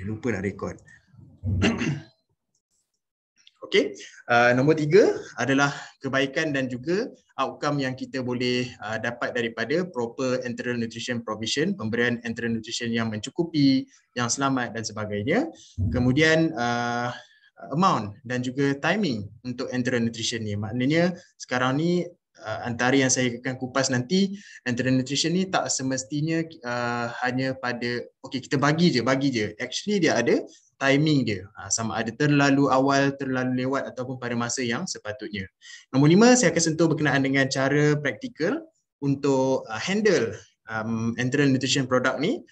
Lupa nak rekod. Okey, nombor 3 adalah kebaikan dan juga outcome yang kita boleh dapat daripada proper enteral nutrition provision, pemberian enteral nutrition yang mencukupi, yang selamat dan sebagainya. Kemudian amount dan juga timing untuk enteral nutrition ni. Maknanya sekarang ni antara yang saya akan kupas nanti, enteral nutrition ni tak semestinya hanya pada kita bagi je. Actually dia ada timing dia, sama ada terlalu awal, terlalu lewat ataupun pada masa yang sepatutnya. Nombor 5 saya akan sentuh berkenaan dengan cara praktikal untuk handle enteral nutrition product ni,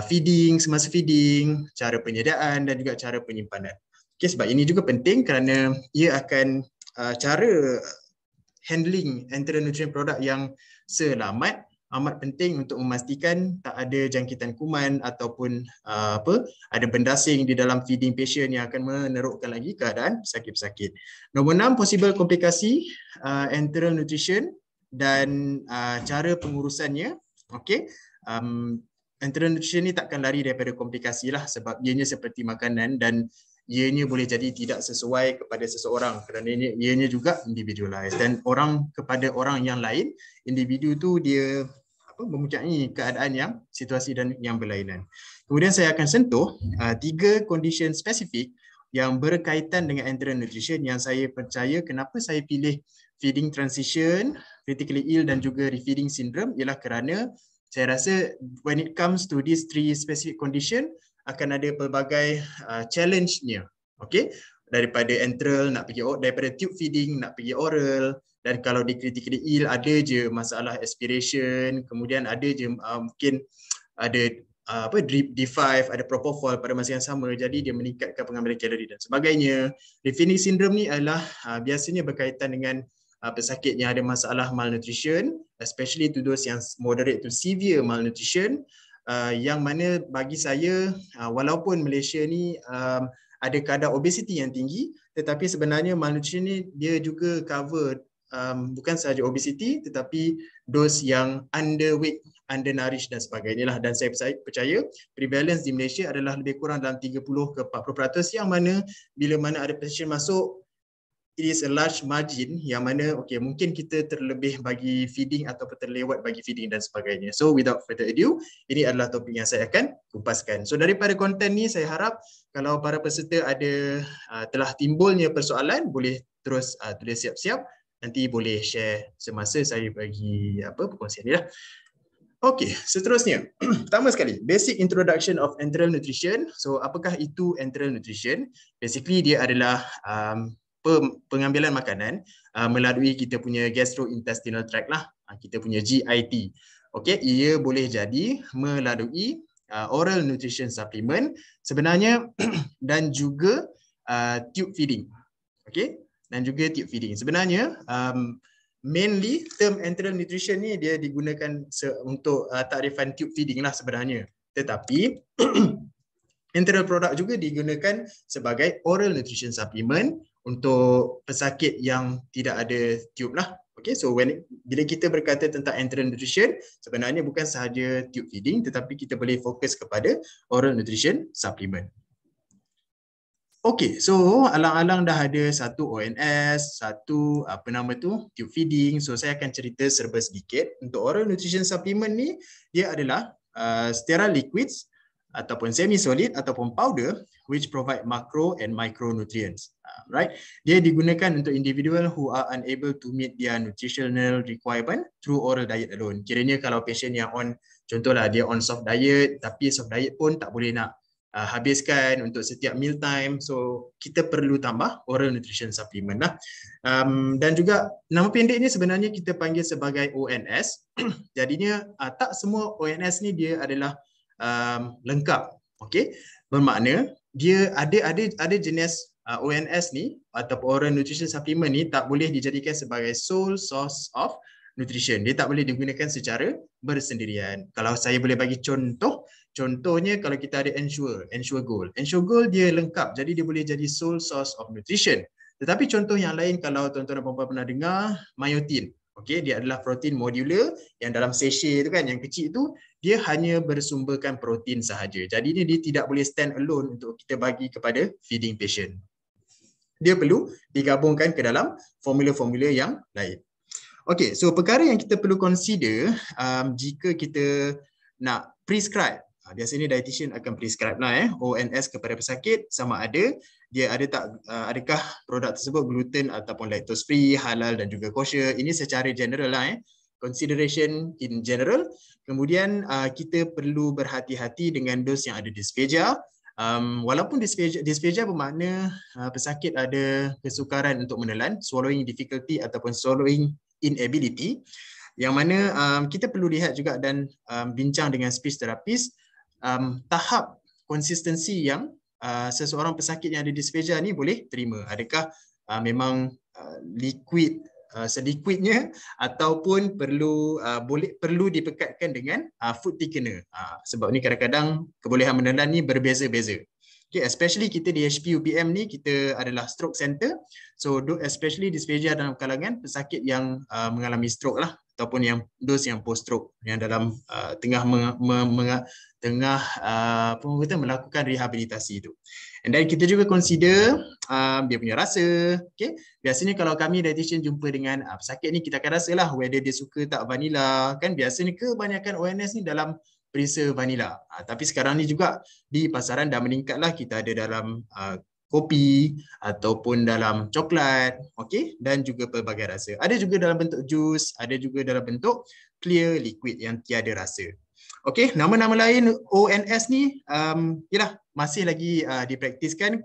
feeding, semasa feeding, cara penyediaan dan juga cara penyimpanan. Okay, sebab ini juga penting kerana ia akan cara handling enteral nutrition product yang selamat amat penting untuk memastikan tak ada jangkitan kuman ataupun ada bendasing di dalam feeding patient yang akan menerukkan lagi keadaan sakit-sakit. Nombor 6, possible komplikasi enteral nutrition dan cara pengurusannya. Okey. Enteral nutrition ni takkan lari daripada komplikasi lah, sebab ianya seperti makanan dan ianya boleh jadi tidak sesuai kepada seseorang kerana ianya juga individualized, dan orang kepada orang yang lain, individu tu dia mempunyai keadaan yang situasi dan yang berlainan. Kemudian saya akan sentuh 3 condition spesifik yang berkaitan dengan enteral nutrition yang saya percaya kenapa saya pilih feeding transition, critically ill dan juga refeeding syndrome ialah kerana saya rasa when it comes to these 3 specific condition akan ada pelbagai challenge-nya. Okey, daripada enteral nak pergi daripada tube feeding nak pergi oral, dan kalau di critically ill ada je masalah aspiration, kemudian ada je mungkin ada D5, ada propofol pada masa yang sama, jadi dia meningkatkan pengambilan kalori dan sebagainya. Refeeding syndrome ni adalah biasanya berkaitan dengan pesakit yang ada masalah malnutrition, especially to those yang moderate to severe malnutrition, yang mana bagi saya walaupun Malaysia ni ada kadar obesity yang tinggi, tetapi sebenarnya malnutrition ni dia juga cover bukan sahaja obesity tetapi dos yang underweight, undernourished dan sebagainya lah. Dan saya percaya prevalence di Malaysia adalah lebih kurang dalam 30 ke 40%, yang mana bila mana ada patient masuk, it is a large margin yang mana mungkin kita terlebih bagi feeding ataupun terlewat bagi feeding dan sebagainya. So without further ado, ini adalah topik yang saya akan kupaskan. So daripada konten ni saya harap kalau para peserta ada telah timbulnya persoalan, boleh terus tulis siap-siap, nanti boleh share semasa saya bagi perkongsian ni lah. Okey, seterusnya. Pertama sekali, basic introduction of enteral nutrition. So apakah itu enteral nutrition? Basically dia adalah pengambilan makanan melalui kita punya gastrointestinal tract lah, kita punya GIT. Okey, ia boleh jadi melalui oral nutrition supplement sebenarnya dan juga tube feeding. Okey, dan juga tube feeding. Sebenarnya mainly term enteral nutrition ni dia digunakan untuk takrifan tube feeding lah sebenarnya. Tetapi enteral product juga digunakan sebagai oral nutrition supplement untuk pesakit yang tidak ada tube lah. Okay, so bila kita berkata tentang enteral nutrition, sebenarnya bukan sahaja tube feeding tetapi kita boleh fokus kepada oral nutrition supplement. Okay, so alang-alang dah ada satu ONS, satu tube feeding. So saya akan cerita serba sedikit. Untuk oral nutrition supplement ni, dia adalah sterile liquids ataupun semi-solid ataupun powder which provide macro and micronutrients. Right? Dia digunakan untuk individual who are unable to meet their nutritional requirement through oral diet alone. Kiranya kalau patient yang contohlah dia on soft diet, tapi soft diet pun tak boleh nak habiskan untuk setiap meal time, so kita perlu tambah oral nutrition supplement lah. Dan juga nama pendeknya sebenarnya kita panggil sebagai ONS. Jadinya tak semua ONS ni dia adalah lengkap. Okey, bermakna dia ada jenis ONS ni atau oral nutrition supplement ni tak boleh dijadikan sebagai sole source of nutrition. Dia tak boleh digunakan secara bersendirian. Kalau saya boleh bagi contohnya kalau kita ada Ensure Gold. Ensure Gold dia lengkap, jadi dia boleh jadi sole source of nutrition. Tetapi contoh yang lain kalau tuan-tuan dan puan-puan pernah dengar Myotin. Okey, dia adalah protein modular yang dalam sachet tu kan, yang kecil tu dia hanya bersumberkan protein sahaja. Jadi dia tidak boleh stand alone untuk kita bagi kepada feeding patient. Dia perlu digabungkan ke dalam formula-formula yang lain. Okey, so perkara yang kita perlu consider jika kita nak prescribe, biasanya dietitian akan prescribe lah ONS kepada pesakit, sama ada dia ada tak adakah produk tersebut gluten ataupun lactose free, halal dan juga kosher. Ini secara general lah consideration in general. Kemudian kita perlu berhati-hati dengan dos yang ada dysphagia. Walaupun dysphagia bermakna pesakit ada kesukaran untuk menelan, swallowing difficulty ataupun swallowing inability, yang mana kita perlu lihat juga dan bincang dengan speech therapist tahap konsistensi yang seseorang pesakit yang ada dysphagia ni boleh terima. Adakah memang liquid sedikitnya ataupun perlu dipekatkan dengan food thickener. Sebab ni kadang-kadang kebolehan menelan ni berbeza-beza. Okay, especially kita di HP UPM ni kita adalah stroke center. So especially dysphagia dalam kalangan pesakit yang mengalami stroke lah, ataupun yang dos yang post stroke yang dalam tengah melakukan rehabilitasi itu. And then kita juga consider dia punya rasa. Okay, biasanya kalau kami dietitian jumpa dengan pesakit ni, kita akan rasalah whether dia suka tak vanilla. Kan biasanya kebanyakan ONS ni dalam perisa vanilla. Tapi sekarang ni juga di pasaran dah meningkatlah, kita ada dalam kopi ataupun dalam coklat, okey, dan juga pelbagai rasa. Ada juga dalam bentuk jus, ada juga dalam bentuk clear liquid yang tiada rasa. Okey, nama-nama lain ONS ni yalah masih lagi dipraktiskan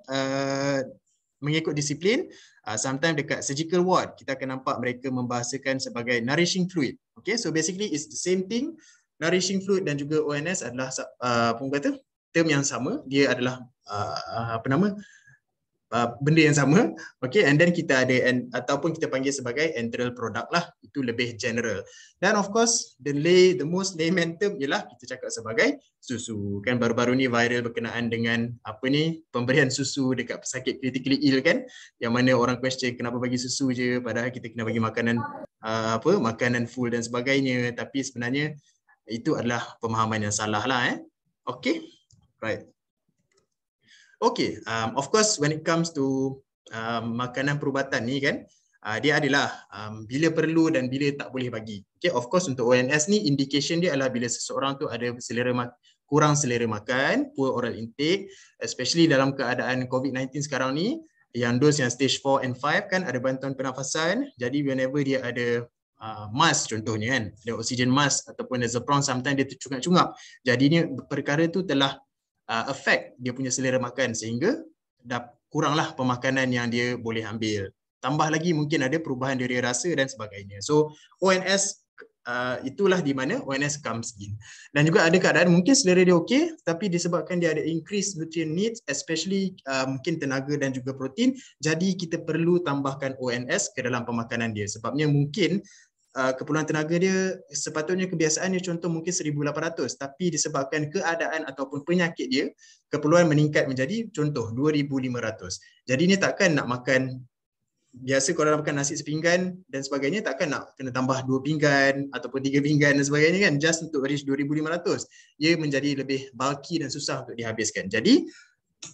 mengikut disiplin. Sometimes dekat surgical ward kita akan nampak mereka membahasakan sebagai nourishing fluid. Okay, so basically it's the same thing. Nourishing fluid dan juga ONS adalah term yang sama. Dia adalah benda yang sama. Okay, and then kita ada ataupun kita panggil sebagai enteral product lah. Itu lebih general. Dan of course the most layman term ialah kita cakap sebagai susu. Kan baru-baru ni viral berkenaan dengan pemberian susu dekat pesakit critically ill kan, yang mana orang question kenapa bagi susu je padahal kita kena bagi makanan makanan full dan sebagainya. Tapi sebenarnya itu adalah pemahaman yang salah lah. Okay, right. Okay, of course when it comes to makanan perubatan ni kan, dia adalah bila perlu dan bila tak boleh bagi. Okay, of course untuk ONS ni indication dia adalah bila seseorang tu ada kurang selera makan, poor oral intake, especially dalam keadaan COVID-19 sekarang ni, yang dos yang stage 4 and 5 kan ada bantuan pernafasan. Jadi whenever dia ada mask contohnya kan, ada oxygen mask ataupun Zepron, sometimes dia tercungap-cungap. Jadinya perkara tu telah affect dia punya selera makan sehingga dah kuranglah pemakanan yang dia boleh ambil. Tambah lagi mungkin ada perubahan dari rasa dan sebagainya. So ONS itulah di mana ONS comes in. Dan juga ada keadaan mungkin selera dia okey tapi disebabkan dia ada increased nutrient needs, especially mungkin tenaga dan juga protein, jadi kita perlu tambahkan ONS ke dalam pemakanan dia. Sebabnya mungkin keperluan tenaga dia sepatutnya kebiasaan dia contoh mungkin 1,800, tapi disebabkan keadaan ataupun penyakit dia keperluan meningkat menjadi contoh 2,500. Jadi ni takkan nak makan biasa kalau nak makan nasi sepinggan dan sebagainya, takkan nak kena tambah 2 pinggan ataupun 3 pinggan dan sebagainya kan, just untuk reach 2,500. Ia menjadi lebih bulky dan susah untuk dihabiskan. Jadi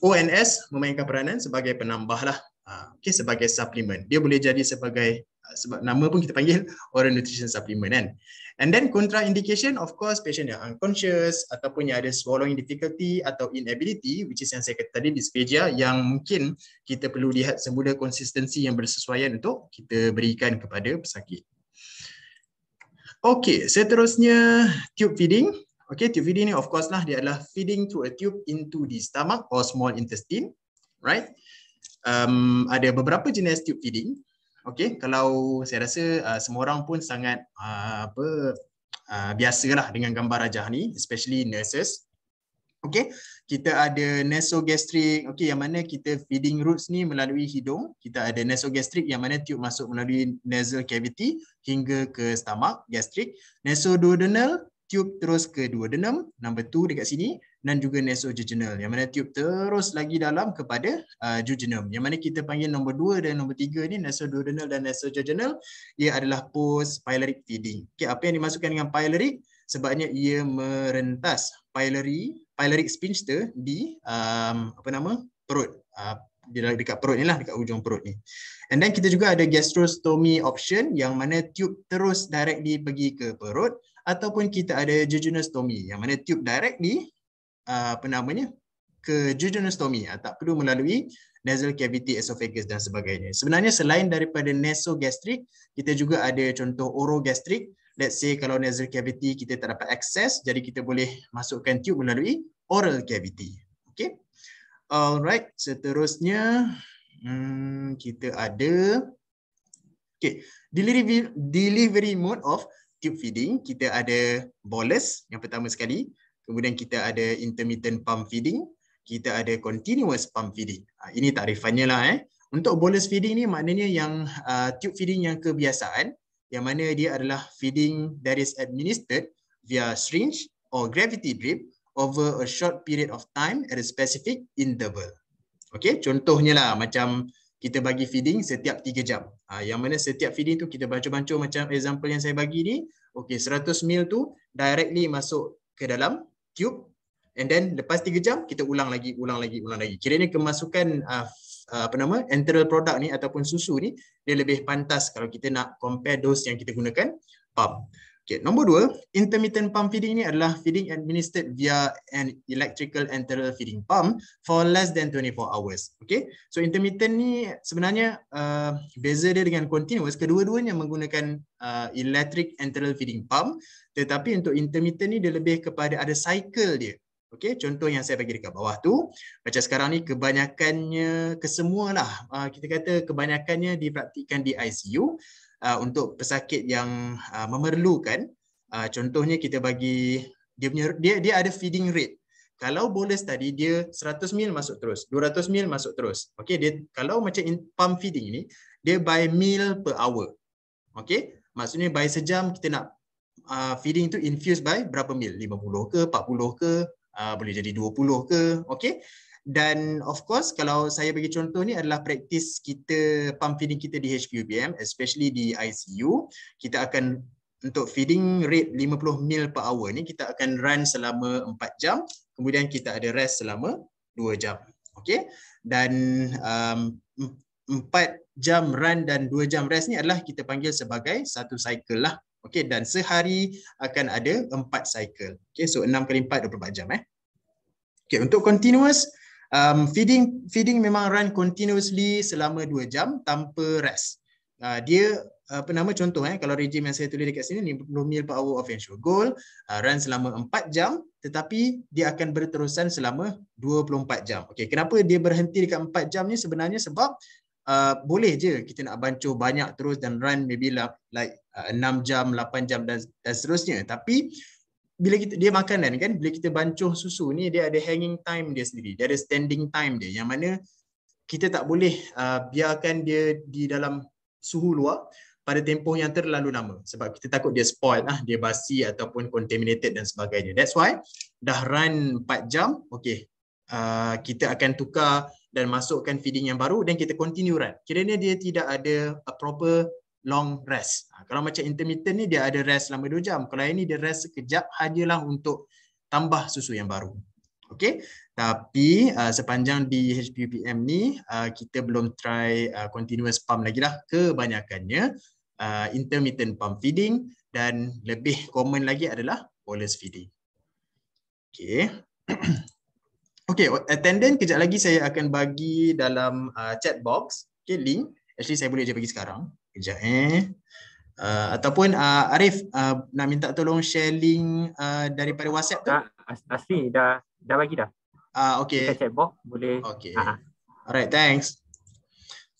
ONS memainkan peranan sebagai penambah lah, okay, sebagai suplemen. Dia boleh jadi sebagai sebab nama pun kita panggil oral nutrition supplement kan. And then contraindication, of course patient yang unconscious ataupun yang ada swallowing difficulty atau inability, which is yang saya kata tadi dysphagia, yang mungkin kita perlu lihat semula konsistensi yang bersesuaian untuk kita berikan kepada pesakit. Okey, seterusnya tube feeding. Okay, tube feeding ni of course lah dia adalah feeding through a tube into the stomach or small intestine, right? Ada beberapa jenis tube feeding. Okay, kalau saya rasa semua orang pun sangat biasalah dengan gambar rajah ni, especially nurses. Okay, kita ada nasogastric, okay, yang mana kita feeding routes ni melalui hidung. Kita ada nasogastric yang mana tube masuk melalui nasal cavity hingga ke stomach, gastric. Nasoduodenal tube terus ke duodenum, number 2 dekat sini, dan juga nasojejunal, yang mana tube terus lagi dalam kepada jejunum. Yang mana kita panggil nombor 2 dan nombor 3 ni, nasoduodenal dan nasojejunal, ia adalah post pyloric feeding. Okay, apa yang dimasukkan dengan pyloric? Sebabnya ia merentas pyloric sphincter di perut. Dekat perut ni lah, dekat ujung perut ni. And then kita juga ada gastrostomy option, yang mana tube terus directly pergi ke perut, ataupun kita ada jejunostomy, yang mana tube directly ke jejunostomy, tak perlu melalui nasal cavity, esophagus dan sebagainya. Sebenarnya selain daripada nasogastric, kita juga ada contoh orogastric. Let's say kalau nasal cavity kita tak dapat akses, jadi kita boleh masukkan tube melalui oral cavity. Okay. Alright, seterusnya kita ada delivery mode of tube feeding. Kita ada bolus yang pertama sekali, kemudian kita ada intermittent pump feeding, kita ada continuous pump feeding. Ini takrifannya lah. Untuk bolus feeding ni maknanya yang tube feeding yang kebiasaan, yang mana dia adalah feeding that is administered via syringe or gravity drip over a short period of time at a specific interval. Okay, contohnya lah macam kita bagi feeding setiap 3 jam. Yang mana setiap feeding tu kita baca-baca macam example yang saya bagi ni. Okay, 100 ml tu directly masuk ke dalam tube, and then lepas 3 jam kita ulang lagi. Kiranya kemasukan enteral product ni ataupun susu ni, dia lebih pantas kalau kita nak compare dose yang kita gunakan pump. Okay, nombor 2, intermittent pump feeding ni adalah feeding administered via an electrical enteral feeding pump for less than 24 hours. Okay, so intermittent ni sebenarnya beza dia dengan continuous, kedua-duanya menggunakan electric enteral feeding pump, tetapi untuk intermittent ni dia lebih kepada ada cycle dia. Okay, contoh yang saya bagi dekat bawah tu, macam sekarang ni kebanyakannya, kesemualah, kita kata kebanyakannya dipraktikkan di ICU. Untuk pesakit yang memerlukan, contohnya kita bagi dia ada feeding rate. Kalau bolus tadi dia 100 ml masuk terus, 200 ml masuk terus. Okey, dia kalau macam pump feeding ni dia by meal per hour. Okey, maksudnya by sejam kita nak feeding tu infuse by berapa mil? 50 ke, 40 ke, boleh jadi 20 ke. Okey. Dan of course kalau saya bagi contoh ni adalah praktis kita pump feeding kita di HPUPM, especially di ICU, kita akan untuk feeding rate 50 ml per hour ni kita akan run selama 4 jam, kemudian kita ada rest selama 2 jam. Okey. Dan 4 jam run dan 2 jam rest ni adalah kita panggil sebagai satu cycle lah. Okey, dan sehari akan ada 4 cycle. Okey, so 6 kali 4 24 jam Okey, untuk continuous feeding memang run continuously selama 2 jam tanpa rest. Dia contoh kalau rejim yang saya tulis dekat sini 50 ml per hour of ensure goal, run selama 4 jam tetapi dia akan berterusan selama 24 jam. Okey, kenapa dia berhenti dekat 4 jam ni sebenarnya sebab boleh je kita nak bancuh banyak terus dan run maybe like 6 jam, 8 jam dan seterusnya, tapi bila dia makanan kan, bila kita bancuh susu ni dia ada hanging time dia sendiri, dia ada standing time dia, yang mana kita tak boleh biarkan dia di dalam suhu luar pada tempoh yang terlalu lama sebab kita takut dia spoil dia basi ataupun contaminated dan sebagainya. That's why dah run 4 jam, okey, kita akan tukar dan masukkan feeding yang baru dan kita continue run. Kiranya dia tidak ada a proper long rest. Kalau macam intermittent ni dia ada rest selama 2 jam. Kalau ini dia rest sekejap hajalah untuk tambah susu yang baru. Okey. Tapi sepanjang di HPUPM ni kita belum try continuous pump lagi lah. Kebanyakannya intermittent pump feeding dan lebih common lagi adalah bolus feeding. Okey. Okey, attendant kejap lagi saya akan bagi dalam chat box. Okey, link. Actually saya boleh je bagi sekarang. Kejap ataupun Arif nak minta tolong share link daripada WhatsApp tu. Asli dah bagi dah. Okey. Dekat chat box boleh. Okey. Alright, thanks.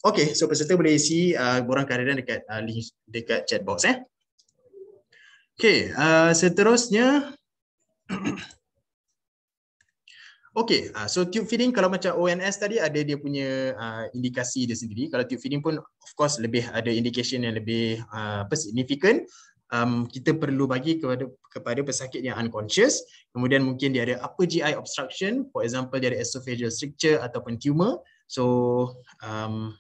Okey, so peserta boleh isi borang kehadiran dekat link dekat chat box Okey, seterusnya okey, so tube feeding kalau macam ONS tadi ada dia punya indikasi dia sendiri. Kalau tube feeding pun of course lebih ada indication yang lebih significant. kita perlu bagi kepada pesakit yang unconscious. Kemudian mungkin dia ada upper GI obstruction, for example dia ada esophageal stricture ataupun tumor. So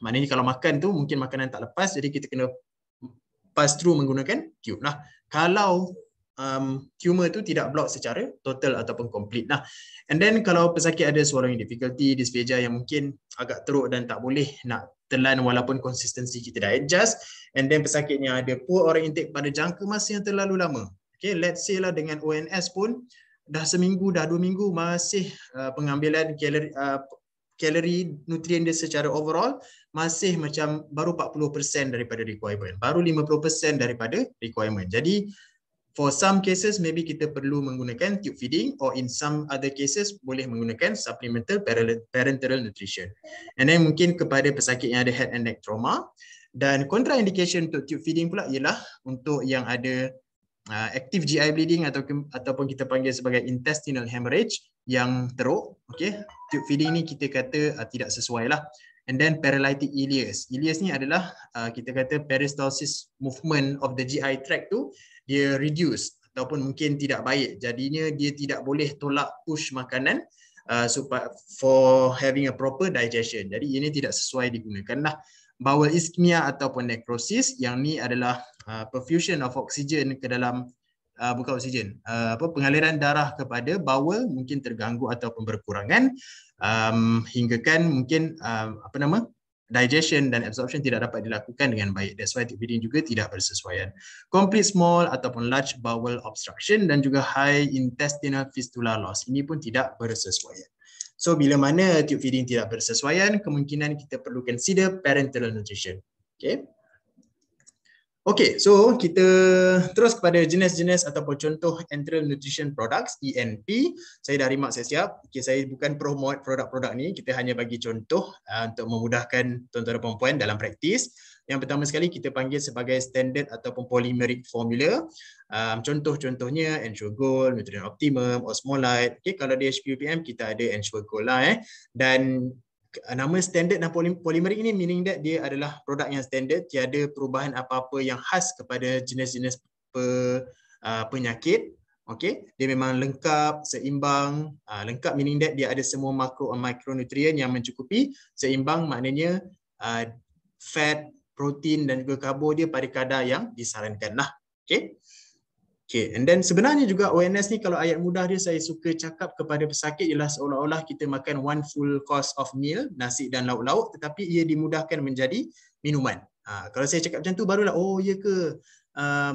maknanya kalau makan tu mungkin makanan tak lepas, jadi kita kena pass through menggunakan tube. Nah, kalau tumor tu tidak block secara total ataupun complete. Nah, and then kalau pesakit ada swallowing difficulty, dysphagia yang mungkin agak teruk dan tak boleh nak telan walaupun konsistensi kita dah adjust, and then pesakitnya ada poor oral intake pada jangka masa yang terlalu lama. Okay, let's say lah dengan ONS pun dah seminggu, dah 2 minggu masih pengambilan kalori nutrien dia secara overall masih macam baru 40% daripada requirement, baru 50% daripada requirement. Jadi for some cases maybe kita perlu menggunakan tube feeding, or in some other cases boleh menggunakan supplemental parenteral nutrition. And then mungkin kepada pesakit yang ada head and neck trauma, dan contraindication untuk tube feeding pula ialah untuk yang ada active GI bleeding ataupun kita panggil sebagai intestinal hemorrhage yang teruk. Okay, tube feeding ni kita kata tidak sesuai lah. And then paralytic ileus. Ileus ni adalah kita kata peristalsis movement of the GI tract tu dia reduce ataupun mungkin tidak baik. Jadinya dia tidak boleh tolak push makanan for having a proper digestion. Jadi ini tidak sesuai digunakan lah. Bowel ischemia ataupun necrosis, yang ni adalah perfusion of oxygen ke dalam bukan oksigen, pengaliran darah kepada bowel mungkin terganggu ataupun berkurangan, hinggakan mungkin digestion dan absorption tidak dapat dilakukan dengan baik. That's why tube feeding juga tidak bersesuaian. Complete small ataupun large bowel obstruction dan juga high intestinal fistula loss, ini pun tidak bersesuaian. So bila mana tube feeding tidak bersesuaian, kemungkinan kita perlu consider parenteral nutrition. Okay. Okay, so kita terus kepada jenis-jenis ataupun contoh enteral nutrition products, ENP. Saya dah remark saya siap. Okay, saya bukan promote produk-produk ni, kita hanya bagi contoh untuk memudahkan tuan-tuan dan puan-puan dalam praktis. Yang pertama sekali kita panggil sebagai standard ataupun polymeric formula. Contoh-contohnya Ensure Gold, Nutrient Optimum, Osmolite. Okay, kalau di HPUPM kita ada Ensure Gold lah. Dan nama standard dan polymeric ini meaning that dia adalah produk yang standard, tiada perubahan apa-apa yang khas kepada jenis-jenis penyakit. Okay, dia memang lengkap, seimbang. Lengkap meaning that dia ada semua makro dan mikronutrien yang mencukupi. Seimbang maknanya fat, protein dan juga karbo dia pada kadar yang disarankan lah. Okay. Okay, and then sebenarnya juga ONS ni kalau ayat mudah dia saya suka cakap kepada pesakit ialah seolah-olah kita makan one full course of meal, nasi dan lauk-lauk, tetapi ia dimudahkan menjadi minuman. Kalau saya cakap macam tu barulah, oh ya ke,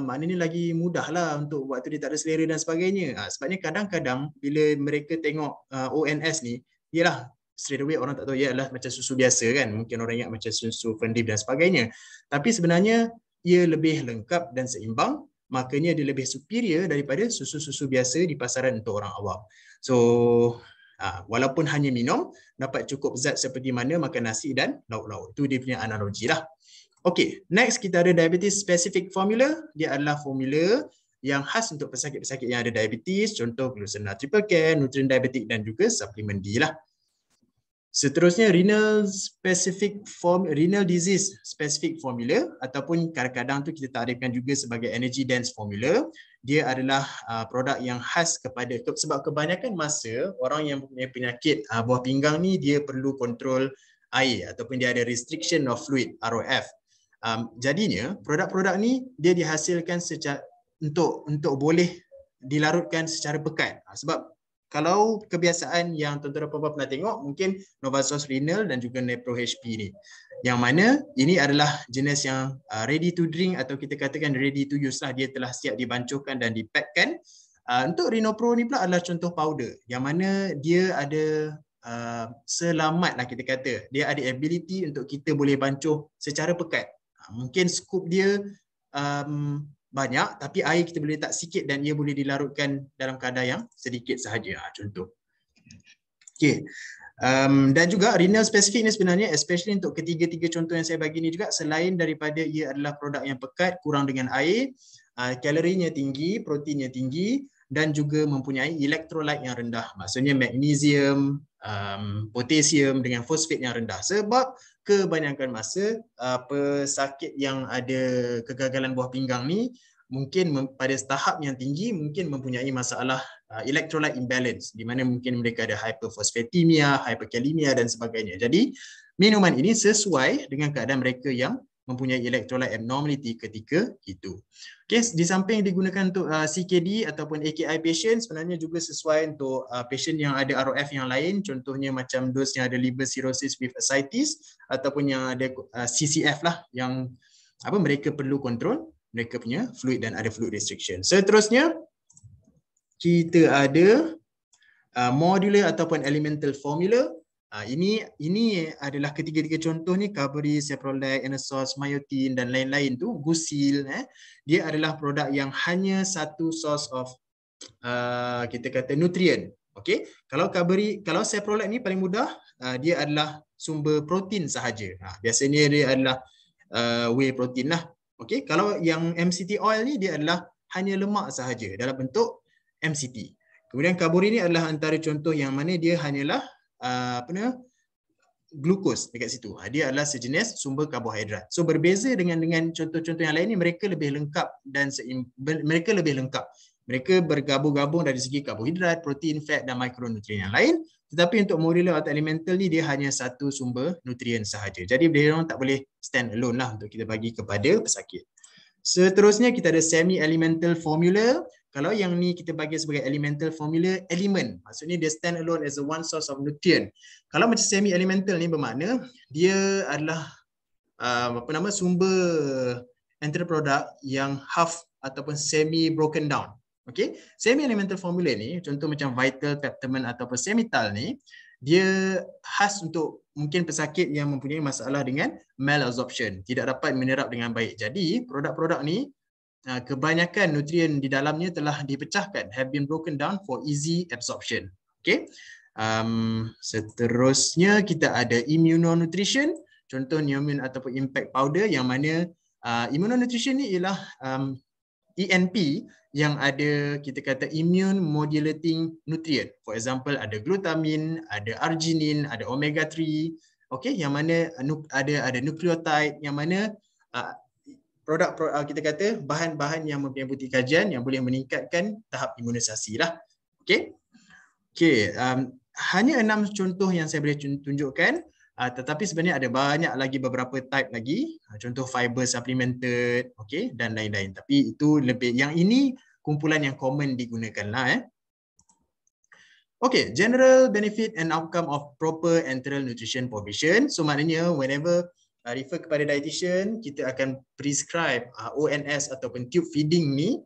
maknanya lagi mudah lah untuk waktu dia tak ada selera dan sebagainya. Sebabnya kadang-kadang bila mereka tengok ONS ni, ialah straight away orang tak tahu ia adalah macam susu biasa kan, mungkin orang ingat macam susu Fendip dan sebagainya. Tapi sebenarnya ia lebih lengkap dan seimbang, makanya dia lebih superior daripada susu-susu biasa di pasaran untuk orang awam. So walaupun hanya minum, dapat cukup zat seperti mana makan nasi dan lauk-lauk. Itu dia punya analogi lah. Okay, next kita ada diabetes specific formula. Dia adalah formula yang khas untuk pesakit-pesakit yang ada diabetes, contoh glucosamine triple care, nutrient diabetic dan juga suplemen D lah. Seterusnya renal disease specific formula ataupun kadang-kadang tu kita takrifkan juga sebagai energy dense formula. Dia adalah produk yang khas kepada, sebab kebanyakan masa orang yang mempunyai penyakit buah pinggang ni dia perlu kontrol air ataupun dia ada restriction of fluid, ROF. Jadinya produk-produk ni dia dihasilkan untuk boleh dilarutkan secara pekat. Sebab kalau kebiasaan yang tuan-tuan dan puan-puan pernah tengok, mungkin Novasource Renal dan juga Nepro HP ni. Yang mana ini adalah jenis yang ready to drink atau kita katakan ready to use lah. Dia telah siap dibancuhkan dan dipackkan. Untuk Renopro ni pula adalah contoh powder. Yang mana dia ada selamat lah kita kata. Dia ada ability untuk kita boleh bancuh secara pekat. Mungkin scoop dia banyak, tapi air kita boleh letak sikit dan ia boleh dilarutkan dalam kadar yang sedikit sahaja. Contoh. Okay. Dan juga renal specific ni sebenarnya, especially untuk ketiga-tiga contoh yang saya bagi ni juga, selain daripada ia adalah produk yang pekat, kurang dengan air, kalorinya tinggi, proteinnya tinggi dan juga mempunyai electrolyte yang rendah. Maksudnya magnesium, potasium dengan fosfat yang rendah. Sebab kebanyakan masa pesakit yang ada kegagalan buah pinggang ni mungkin pada tahap yang tinggi mungkin mempunyai masalah electrolyte imbalance di mana mungkin mereka ada hyperphosphatemia, hyperkalemia dan sebagainya. Jadi minuman ini sesuai dengan keadaan mereka yang mempunyai electrolyte abnormality ketika itu. Okay, di samping digunakan untuk CKD ataupun AKI patient, sebenarnya juga sesuai untuk patient yang ada ROF yang lain, contohnya macam those yang ada liver cirrhosis with ascites ataupun yang ada CCF lah, yang mereka perlu kontrol mereka punya fluid dan ada fluid restriction. Seterusnya kita ada modular ataupun elemental formula. Ini adalah ketiga-tiga contoh ni, Carbery, Ceprolite, Aerosource, Myotin dan lain-lain tu, Gusil. Dia adalah produk yang hanya satu source of kita kata nutrient. Okay? Kalau Carbery, kalau Ceprolite ni paling mudah, dia adalah sumber protein sahaja. Biasanya dia adalah whey protein lah. Okay? Kalau yang MCT oil ni dia adalah hanya lemak sahaja dalam bentuk MCT. Kemudian Carbery ni adalah antara contoh yang mana dia hanyalah glukos dekat situ. Dia adalah sejenis sumber karbohidrat. So berbeza dengan contoh-contoh yang lain ni, mereka lebih lengkap dan mereka lebih lengkap. Mereka bergabung-gabung dari segi karbohidrat, protein, fat dan mikronutrien yang lain. Tetapi untuk modular atau elemental ni dia hanya satu sumber nutrien sahaja. Jadi dia tak boleh stand alone lah untuk kita bagi kepada pesakit. Seterusnya kita ada semi-elemental formula. Kalau yang ni kita bagi sebagai elemental formula, element. Maksudnya dia stand alone as a one source of nutrient. Kalau macam semi-elemental ni bermakna dia adalah sumber entry product yang half ataupun semi broken down. Okay? Semi-elemental formula ni, contoh macam Vital, Peptamen ataupun Semital ni, dia khas untuk mungkin pesakit yang mempunyai masalah dengan malabsorption, tidak dapat menyerap dengan baik. Jadi produk-produk ni kebanyakan nutrien di dalamnya telah dipecahkan, have been broken down for easy absorption. Okay. Seterusnya kita ada immunonutrition, contoh Neomin ataupun impact powder, yang mana immunonutrition ni ialah ENP yang ada kita kata immune modulating nutrient. For example, ada glutamin, ada arginin, ada omega 3, okay, yang mana ada nucleotide, yang mana produk kita kata bahan-bahan yang mempunyai bukti kajian yang boleh meningkatkan tahap imunisasi lah. Okay. Okay. Hanya 6 contoh yang saya boleh tunjukkan, tetapi sebenarnya ada banyak lagi, beberapa type lagi, contoh fiber supplemented, okay, dan lain-lain. Tapi itu lebih, yang ini kumpulan yang common digunakan lah. Okay, general benefit and outcome of proper enteral nutrition provision. So maknanya whenever refer kepada dietitian, kita akan prescribe ONS ataupun tube feeding ni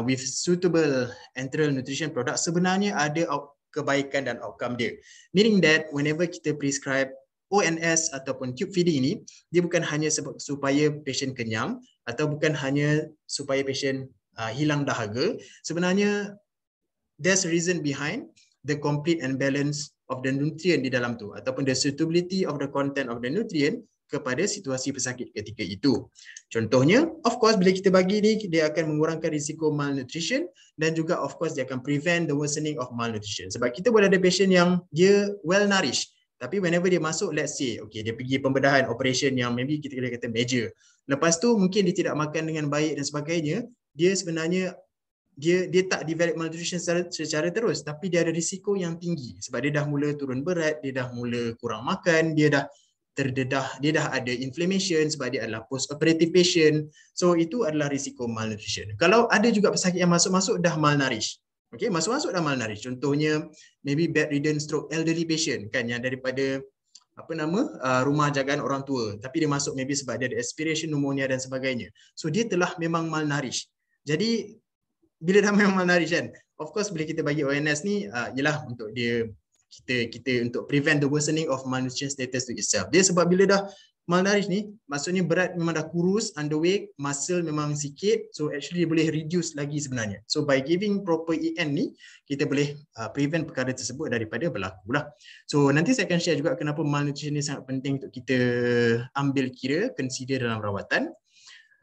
with suitable enteral nutrition product, sebenarnya ada kebaikan dan outcome dia. Meaning that whenever kita prescribe ONS ataupun tube feeding ni, dia bukan hanya supaya patient kenyang atau bukan hanya supaya patient hilang dahaga. Sebenarnya there's a reason behind the complete and balance of the nutrient di dalam tu, ataupun the suitability of the content of the nutrient kepada situasi pesakit ketika itu. Contohnya, of course bila kita bagi ni, dia akan mengurangkan risiko malnutrition dan juga of course dia akan prevent the worsening of malnutrition. Sebab kita boleh ada patient yang dia well nourished, tapi whenever dia masuk, let's say, okay, dia pergi pembedahan operation yang maybe kita boleh kata major. Lepas tu mungkin dia tidak makan dengan baik dan sebagainya, dia sebenarnya dia tak develop malnutrition secara terus, tapi dia ada risiko yang tinggi sebab dia dah mula turun berat, dia dah mula kurang makan, dia dah terdedah, dia dah ada inflammation sebab dia adalah post operative patient. So itu adalah risiko malnutrition. Kalau ada juga pesakit yang masuk-masuk dah malnourished. Okay, masuk-masuk dah malnourished. Contohnya maybe bedridden stroke elderly patient kan, yang daripada rumah jagaan orang tua, tapi dia masuk maybe sebab dia ada aspiration pneumonia dan sebagainya. So dia telah memang malnourished. Jadi bila dah memang malnourished kan, of course bila kita bagi ONS ni ialah untuk dia kita untuk prevent the worsening of malnutrition status to itself. Dia sebab bila dah malnourished ni, maksudnya berat memang dah kurus, underweight, muscle memang sikit, so actually dia boleh reduce lagi sebenarnya. So by giving proper EN ni, kita boleh prevent perkara tersebut daripada berlaku lah. So nanti saya akan share juga kenapa malnutrition ni sangat penting untuk kita ambil kira, consider dalam rawatan.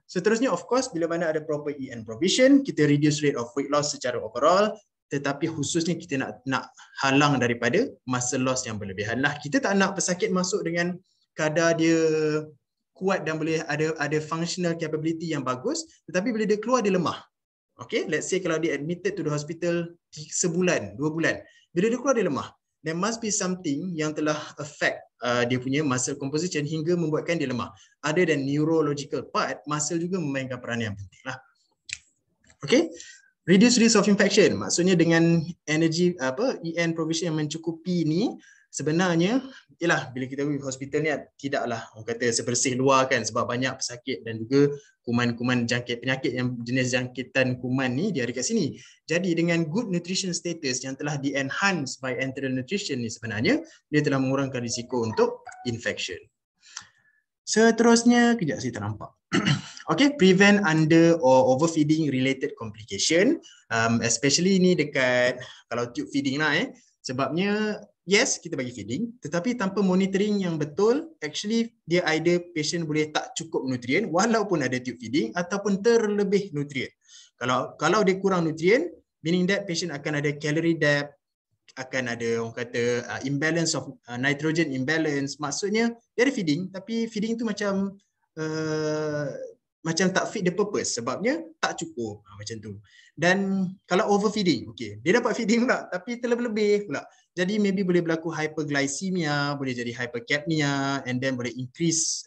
Seterusnya of course bila mana ada proper EN provision, kita reduce rate of weight loss secara overall, tetapi khususnya kita nak halang daripada muscle loss yang berlebihan lah. Kita tak nak pesakit masuk dengan kadar dia kuat dan boleh ada functional capability yang bagus, tetapi bila dia keluar dia lemah. Okay, let's say kalau dia admitted to the hospital sebulan, 2 bulan, bila dia keluar dia lemah. There must be something yang telah affect dia punya muscle composition hingga membuatkan dia lemah. Other than neurological part, muscle juga memainkan peranan yang penting lah. Okay, reduce risk of infection. Maksudnya dengan energy EN provision yang mencukupi ni, sebenarnya ialah bila kita pergi hospital ni tidaklah orang kata sebersih luar kan, sebab banyak pesakit dan juga kuman-kuman jangkit penyakit yang jenis jangkitan kuman ni dia ada kat sini. Jadi dengan good nutrition status yang telah di-enhance by enteral nutrition ni, sebenarnya dia telah mengurangkan risiko untuk infection. Seterusnya, kejap saya tak nampak. Okay, prevent under or overfeeding related complication, especially ni dekat kalau tube feeding lah sebabnya yes kita bagi feeding tetapi tanpa monitoring yang betul, actually dia either patient boleh tak cukup nutrien walaupun ada tube feeding ataupun terlebih nutrien. Kalau dia kurang nutrien, meaning that patient akan ada calorie debt, akan ada orang kata imbalance of nitrogen imbalance. Maksudnya dia ada feeding tapi feeding tu macam tak fit the purpose sebabnya tak cukup macam tu. Dan kalau overfeeding, okay, dia dapat feeding pula tapi terlebih-lebih pula. Jadi maybe boleh berlaku hyperglycemia, boleh jadi hypercapnia, and then boleh increase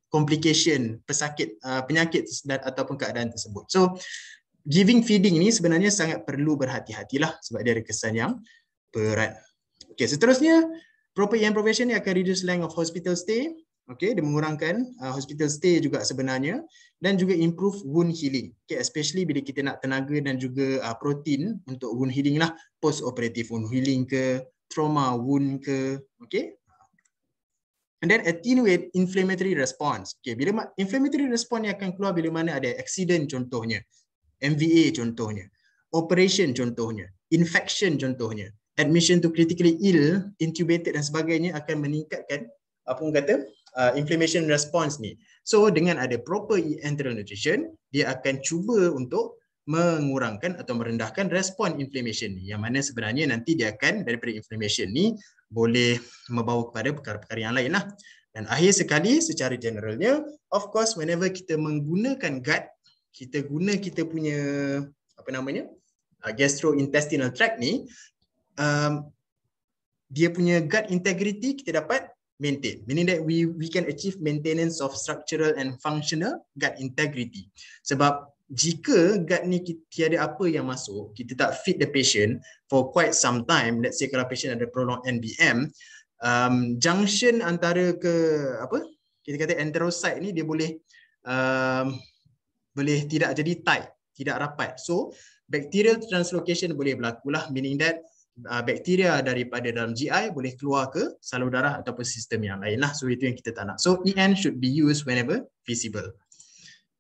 complication pesakit penyakit dan ataupun keadaan tersebut. So giving feeding ni sebenarnya sangat perlu berhati-hatilah sebab dia ada kesan yang berat. Okay, seterusnya proper EM provision ni akan reduce length of hospital stay. Okay, dia mengurangkan hospital stay juga sebenarnya dan juga improve wound healing. Okay, especially bila kita nak tenaga dan juga protein untuk wound healing lah, post operative wound healing ke, trauma wound ke, okay. And then attenuate inflammatory response. Okay, bila inflammatory response ni akan keluar bila mana ada accident contohnya, MVA contohnya, operation contohnya, infection contohnya, admission to critically ill, intubated dan sebagainya akan meningkatkan apa orang kata inflammation response ni. So dengan ada proper enteral nutrition, dia akan cuba untuk mengurangkan atau merendahkan respon inflammation ni, yang mana sebenarnya nanti dia akan daripada inflammation ni boleh membawa kepada perkara-perkara yang lain lah. Dan akhir sekali secara generalnya, of course whenever kita menggunakan gut, kita guna kita punya apa namanya gastrointestinal tract ni, dia punya gut integrity kita dapat maintain, meaning that we can achieve maintenance of structural and functional gut integrity. Sebab jika gut ni tiada apa yang masuk, kita tak feed the patient for quite some time, let's say kalau patient ada prolonged NBM, junction antara kita kata enterocyte ni dia boleh tidak jadi tight, tidak rapat. So bacterial translocation boleh berlaku lah, meaning that bakteria daripada dalam GI boleh keluar ke salur darah ataupun sistem yang lain lah. So itu yang kita tak nak. So EN should be used whenever feasible.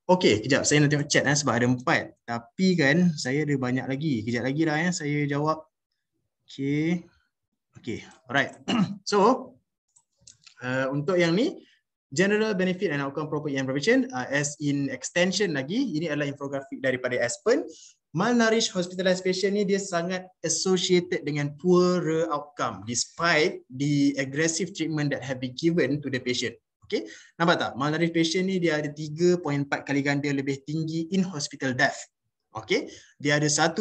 Okay, kejap saya nak tengok chat sebab ada 4. Tapi kan saya ada banyak lagi. Kejap lagi lah saya jawab. Okay, alright. So untuk yang ni, general benefit and outcome proper EM provision, as in extension lagi, ini adalah infografik daripada Aspen. Malnourished hospitalized patient ni dia sangat associated dengan poorer outcome despite the aggressive treatment that have been given to the patient. Okay, nampak tak? Malnourished patient ni dia ada 3.4 kali ganda lebih tinggi in hospital death. Okay, dia ada 1.9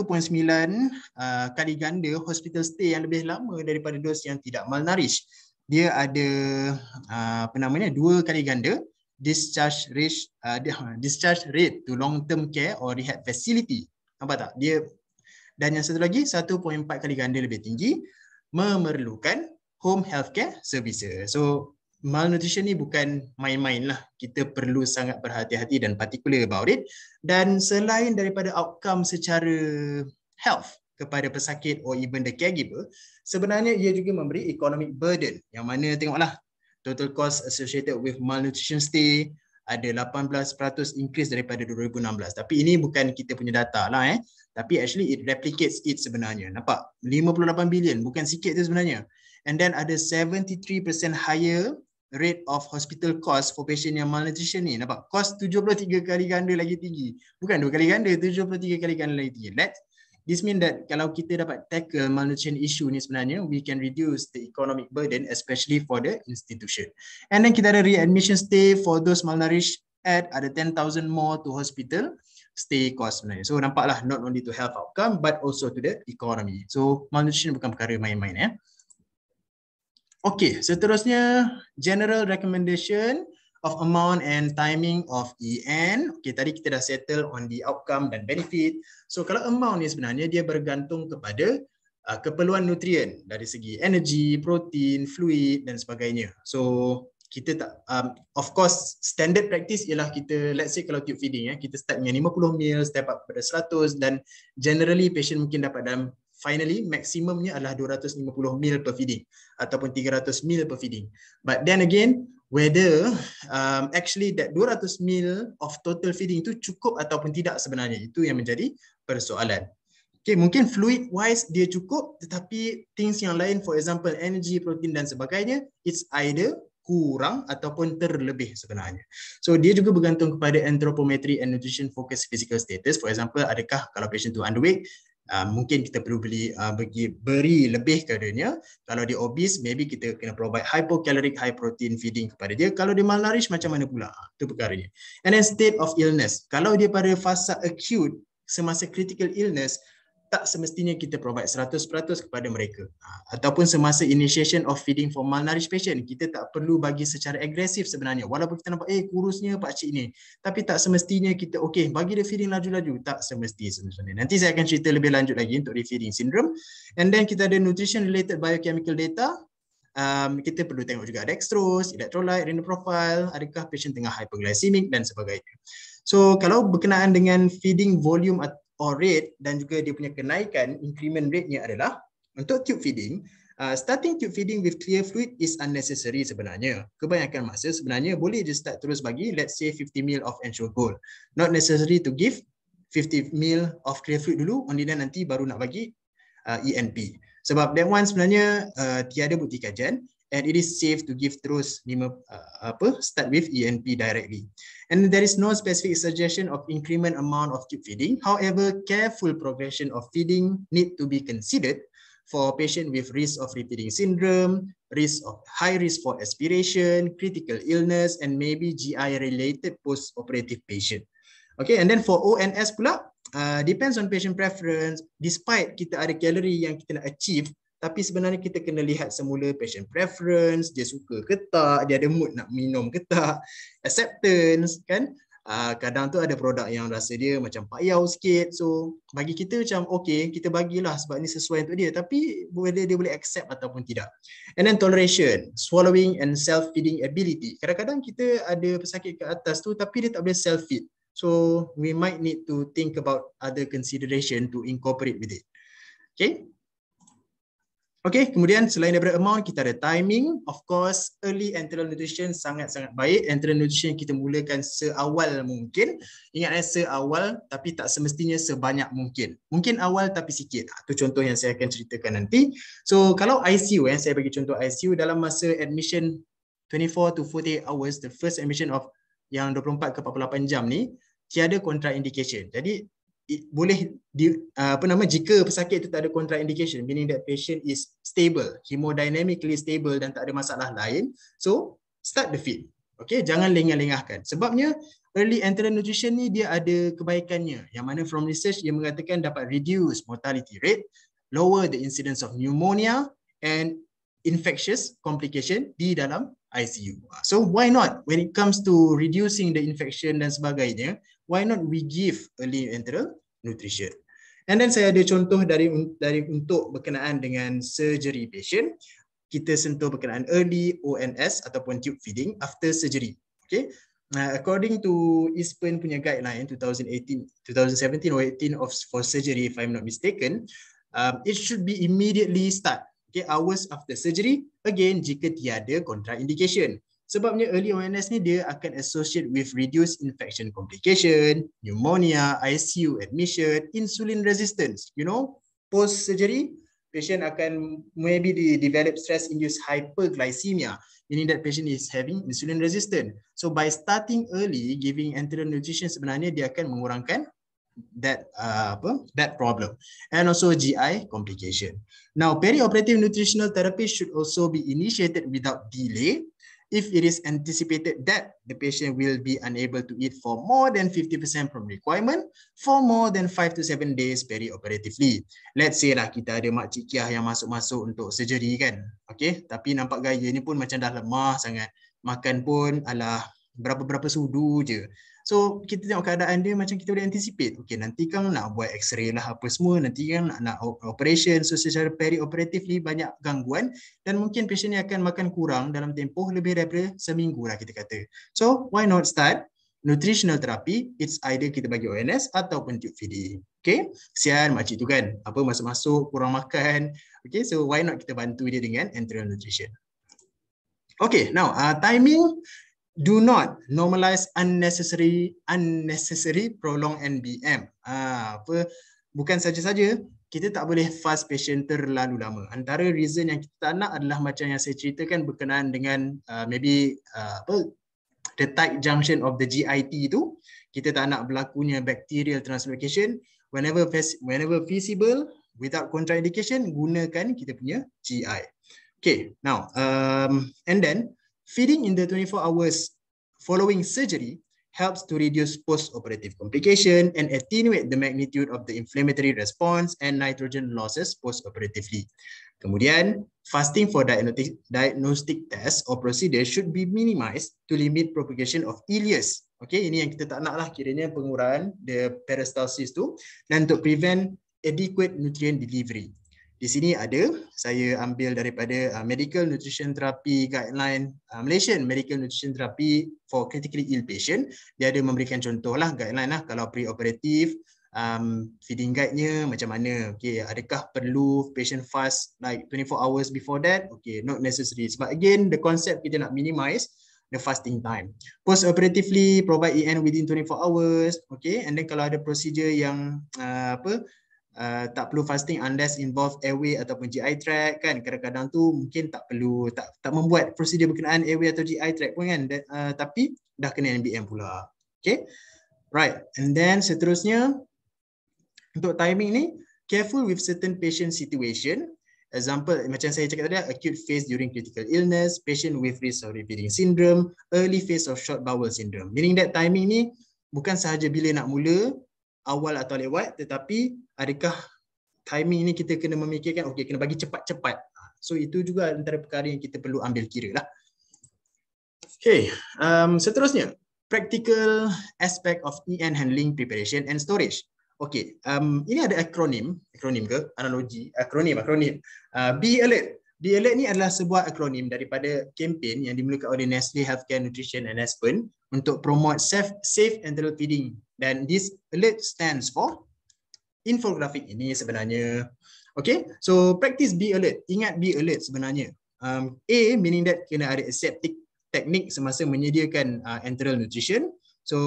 kali ganda hospital stay yang lebih lama daripada those yang tidak malnourished. Dia ada 2 kali ganda discharge rate to long term care or rehab facility. Nampak tak? Dia dan yang satu lagi 1.4 kali ganda lebih tinggi memerlukan home healthcare services. So malnutrition ni bukan main-main lah. Kita perlu sangat berhati-hati dan particular about it. Dan selain daripada outcome secara health kepada pesakit or even the caregiver, sebenarnya ia juga memberi economic burden, yang mana tengoklah total cost associated with malnutrition stay ada 18% increase daripada 2016. Tapi ini bukan kita punya data lah tapi actually it replicates it sebenarnya. Nampak? 58 bilion, bukan sikit tu sebenarnya. And then ada 73% higher rate of hospital cost for patient yang malnutrition ni. Nampak? Cost 73 kali ganda lagi tinggi. Bukan 2 kali ganda, 73 kali ganda lagi tinggi. This means that kalau kita dapat tackle malnutrition issue ni sebenarnya, we can reduce the economic burden especially for the institution. And then kita ada readmission stay for those malnourished, add ada 10,000 more to hospital stay cost sebenarnya. So nampaklah not only to health outcome but also to the economy. So malnutrition bukan perkara main-main ya. Okay, seterusnya general recommendation of amount and timing of EN. Okay, tadi kita dah settle on the outcome dan benefit. So kalau amount ni sebenarnya dia bergantung kepada keperluan nutrien dari segi energy, protein, fluid dan sebagainya. So kita tak, of course standard practice ialah kita, let's say kalau tube feeding kita start dengan 50 ml, step up pada 100 dan generally patient mungkin dapat dalam finally maksimumnya adalah 250 ml per feeding ataupun 300 ml per feeding. But then again, whether actually that 200 ml of total feeding itu cukup ataupun tidak sebenarnya, itu yang menjadi persoalan. Okay, mungkin fluid wise dia cukup, tetapi things yang lain, for example energy, protein dan sebagainya, it's either kurang ataupun terlebih sebenarnya. So dia juga bergantung kepada anthropometry and nutrition focus physical status. For example, adakah kalau patient tu underweight, mungkin kita perlu beri lebih kepadanya. Kalau dia obese, maybe kita kena provide hypocaloric high protein feeding kepada dia. Kalau dia malnourished, macam mana pula? Itu perkaranya. And then state of illness. Kalau dia pada fasa acute, semasa critical illness, tak semestinya kita provide 100% kepada mereka. Ataupun semasa initiation of feeding for malnourished patient, kita tak perlu bagi secara agresif sebenarnya. Walaupun kita nampak, kurusnya pakcik ni. Tapi tak semestinya kita, okay, bagi dia feeding laju-laju. Tak semesti sebenarnya. Nanti saya akan cerita lebih lanjut lagi untuk refeeding syndrome. And then kita ada nutrition related biochemical data. Kita perlu tengok juga dextrose, electrolyte, renal profile, adakah patient tengah hyperglycemic dan sebagainya. So kalau berkenaan dengan feeding volume or rate dan juga dia punya kenaikan, increment rate-nya adalah untuk tube feeding, starting tube feeding with clear fluid is unnecessary sebenarnya. Kebanyakan masa sebenarnya boleh je start terus bagi, let's say 50 ml of ensure gold. Not necessary to give 50 ml of clear fluid dulu, only then nanti baru nak bagi ENP. Sebab that one sebenarnya tiada bukti kajian, and it is safe to give terus start with ENP directly. And there is no specific suggestion of increment amount of tube feeding. However, careful progression of feeding need to be considered for patient with risk of repeating syndrome, high risk for aspiration, critical illness, and maybe GI related post-operative patient. Okay, and then for ONS pula, depends on patient preference. Despite kita ada kalori yang kita nak achieve, tapi sebenarnya kita kena lihat semula patient preference, dia suka ke tak, dia ada mood nak minum ke tak, acceptance kan. Kadang tu ada produk yang rasa dia macam payau sikit. So bagi kita macam okay, kita bagilah sebab ni sesuai untuk dia, tapi whether dia boleh accept ataupun tidak. And then toleration, swallowing and self-feeding ability. Kadang-kadang kita ada pesakit ke atas tu tapi dia tak boleh self-feed. So we might need to think about other consideration to incorporate with it. Okay. Okay, kemudian selain daripada amount, kita ada timing. Of course, early enteral nutrition sangat-sangat baik. Enteral nutrition kita mulakan seawal mungkin. Ingat seawal, tapi tak semestinya sebanyak mungkin. Mungkin awal tapi sikit. Itu contoh yang saya akan ceritakan nanti. So, kalau ICU, saya bagi contoh ICU dalam masa admission 24 to 48 hours, the first admission of yang 24 ke 48 jam ni, tiada contraindication. Jadi, boleh jika pesakit itu tak ada contraindication, meaning that patient is stable, hemodynamically stable dan tak ada masalah lain, so start the feed. Okay, jangan lengah-lengahkan. Sebabnya early enteral nutrition ni dia ada kebaikannya, yang mana from research dia mengatakan dapat reduce mortality rate, lower the incidence of pneumonia and infectious complication di dalam ICU. So why not, when it comes to reducing the infection dan sebagainya, why not we give early enteral nutrition? And then saya ada contoh dari untuk berkenaan dengan surgery patient. Kita sentuh berkenaan early ONS ataupun tube feeding after surgery. Okay. According to ISPEN punya guideline 2017 or 18 for surgery, if I'm not mistaken, it should be immediately start. Okay, hours after surgery. Again, jika tiada contraindication. Sebabnya early ONS ni dia akan associate with reduced infection complication, pneumonia, ICU admission, insulin resistance. You know, post surgery, patient akan maybe develop stress-induced hyperglycemia, meaning that patient is having insulin resistant. So by starting early, giving enteral nutrition sebenarnya dia akan mengurangkan that problem, and also GI complication. Now, perioperative nutritional therapy should also be initiated without delay if it is anticipated that the patient will be unable to eat for more than 50% from requirement for more than 5 to 7 days perioperatively. Let's say lah kita ada makcik Kiah yang masuk untuk surgery kan. Okay, tapi nampak gaya ni pun macam dah lemah sangat. Makan pun alah berapa-berapa sudu je. So kita tengok keadaan dia macam kita boleh anticipate. Okay, nanti kan nak buat x-ray lah apa semua, nanti kan nak operation. So secara perioperatively banyak gangguan dan mungkin patient ni akan makan kurang dalam tempoh lebih daripada seminggu lah kita kata. So why not start nutritional therapy? It's either kita bagi ONS ataupun tube feeding. Okay, kesian makcik tu kan, apa masuk-masuk kurang makan. Okay, so why not kita bantu dia dengan enteral nutrition. Okay, now timing. Do not normalize unnecessary prolonged NBM. Bukan saja-saja kita tak boleh fast patient terlalu lama. Antara reason yang kita tak nak adalah macam yang saya ceritakan berkenaan dengan the tight junction of the GIT tu. Kita tak nak berlakunya bacterial translocation. Whenever feasible, without contraindication, gunakan kita punya GI. Okay, now and then feeding in the 24 hours following surgery helps to reduce post-operative complication and attenuate the magnitude of the inflammatory response and nitrogen losses post-operatively. Kemudian, fasting for diagnostic tests or procedure should be minimized to limit propagation of ileus. Okay, ini yang kita tak nak lah, kiranya pengurangan the peristalsis tu, dan untuk prevent adequate nutrient delivery. Di sini ada, saya ambil daripada Medical Nutrition Therapy Guideline, Malaysian Medical Nutrition Therapy for Critically Ill Patient. Dia ada memberikan contoh lah guideline lah, kalau pre-operative, feeding guide-nya macam mana. Okay, adakah perlu patient fast like 24 hours before that? Okay, not necessary. Sebab again, the concept kita nak minimize the fasting time. Post-operatively, provide EN within 24 hours. Okay, and then kalau ada procedure yang tak perlu fasting unless involve airway ataupun GI tract kan, kadang-kadang tu mungkin tak perlu, tak membuat prosedur berkenaan airway atau GI tract pun kan, tapi dah kena NBM pula. Okay, right, and then seterusnya untuk timing ni, careful with certain patient situation. Example macam saya cakap tadi, acute phase during critical illness, patient with risk of repeating syndrome, early phase of short bowel syndrome. Meaning that timing ni bukan sahaja bila nak mula, awal atau lewat, tetapi adakah timing ni kita kena memikirkan, okey, kena bagi cepat-cepat. So itu juga antara perkara yang kita perlu ambil kira lah. Okay, seterusnya, practical aspect of EN handling, preparation and storage. Okay, ini ada akronim ke? Analogi, akronim. Be Alert. Be Alert ni adalah sebuah akronim daripada kempen yang dimulakan oleh Nestle Healthcare Nutrition and Aspen untuk promote safe enteral feeding. Dan this alert stands for infografik ini sebenarnya. Okay, so practice Be Alert. Ingat Be Alert sebenarnya. A meaning that kena ada aseptic teknik semasa menyediakan enteral nutrition. So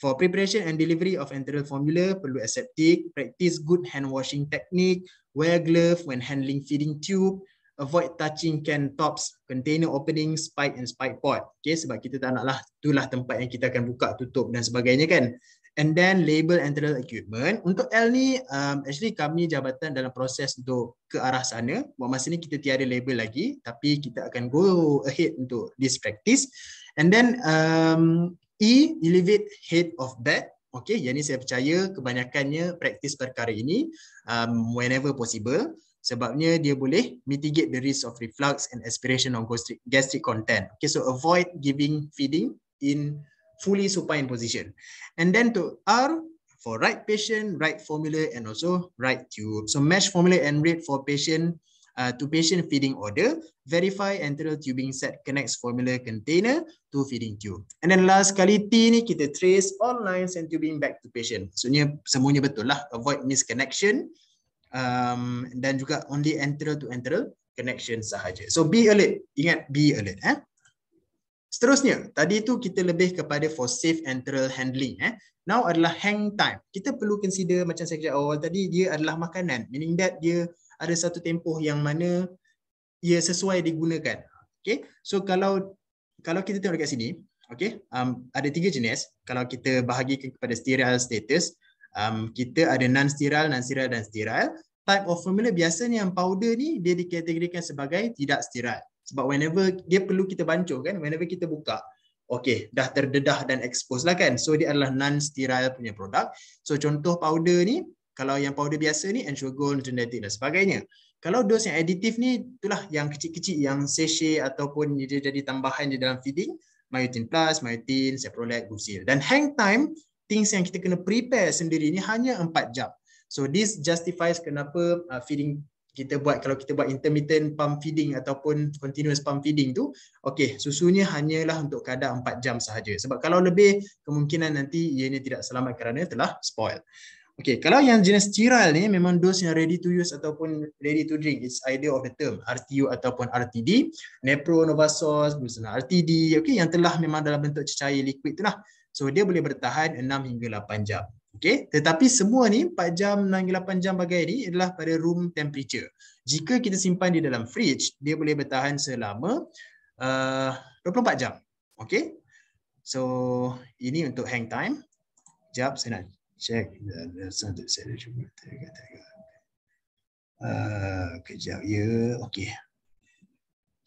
for preparation and delivery of enteral formula perlu aseptic, practice good hand washing technique, wear glove when handling feeding tube, avoid touching can tops, container opening, spike and spike pot. Okay, sebab kita tak naklah itulah tempat yang kita akan buka, tutup dan sebagainya kan. And then label enteral equipment. Untuk L ni, actually kami jabatan dalam proses untuk ke arah sana. Buat masa ni kita tiada label lagi, tapi kita akan go ahead untuk this practice. And then E, elevate head of bed. Okay, yang ni saya percaya kebanyakannya praktis perkara ini whenever possible. Sebabnya dia boleh mitigate the risk of reflux and aspiration of gastric content. Okay, so avoid giving feeding in fully supine position. And then to R, for right patient, right formula and also right tube. So match formula and rate for patient to patient feeding order. Verify enteral tubing set connects formula container to feeding tube. And then last kali T ni kita trace all lines and tubing back to patient. Maksudnya semuanya betul lah. Avoid misconnection. Dan juga only enteral to enteral connection sahaja. So be alert. Ingat be alert. Seterusnya, tadi tu kita lebih kepada for safe enteral handling. Now adalah hang time. Kita perlu consider macam saya cakap awal tadi, dia adalah makanan. Meaning that dia ada satu tempoh yang mana ia sesuai digunakan. Okay, so kalau kita tengok dekat sini, okay, ada 3 jenis. Kalau kita bahagikan kepada sterile status, Kita ada non-sterile, non-sterile dan sterile. Type of formula biasanya yang powder ni dia dikategorikan sebagai tidak sterile. Sebab whenever dia perlu kita bancuh kan, whenever kita buka, okey, dah terdedah dan expose lah kan. So dia adalah non-sterile punya produk. So contoh powder ni, kalau yang powder biasa ni, Ensure-Gol, Nutrient dan sebagainya. Kalau dos yang aditif ni, itulah yang kecil-kecil, yang sachet ataupun dia jadi tambahan di dalam feeding, Myotin Plus, Myotin, Ceprolect, Gusil. Dan hang time, things yang kita kena prepare sendiri ni hanya 4 jam. So this justifies kenapa feeding kita buat, kalau kita buat intermittent pump feeding ataupun continuous pump feeding tu, okey, susunya hanyalah untuk kadar 4 jam sahaja. Sebab kalau lebih, kemungkinan nanti ianya tidak selamat kerana telah spoil. Okey, kalau yang jenis sterile ni memang dos yang ready to use ataupun ready to drink. It's idea of the term, RTU ataupun RTD, Nepro, Novasource, Busana RTD, okey, yang telah memang dalam bentuk cecair liquid tu lah. So dia boleh bertahan 6 hingga 8 jam. Okey, tetapi semua ni 4 jam, 6 hingga 8 jam bagai ni adalah pada room temperature. Jika kita simpan di dalam fridge, dia boleh bertahan selama 24 jam. Okey. So ini untuk hang time. Sekejap saya nak check. Kejap ya. Okey.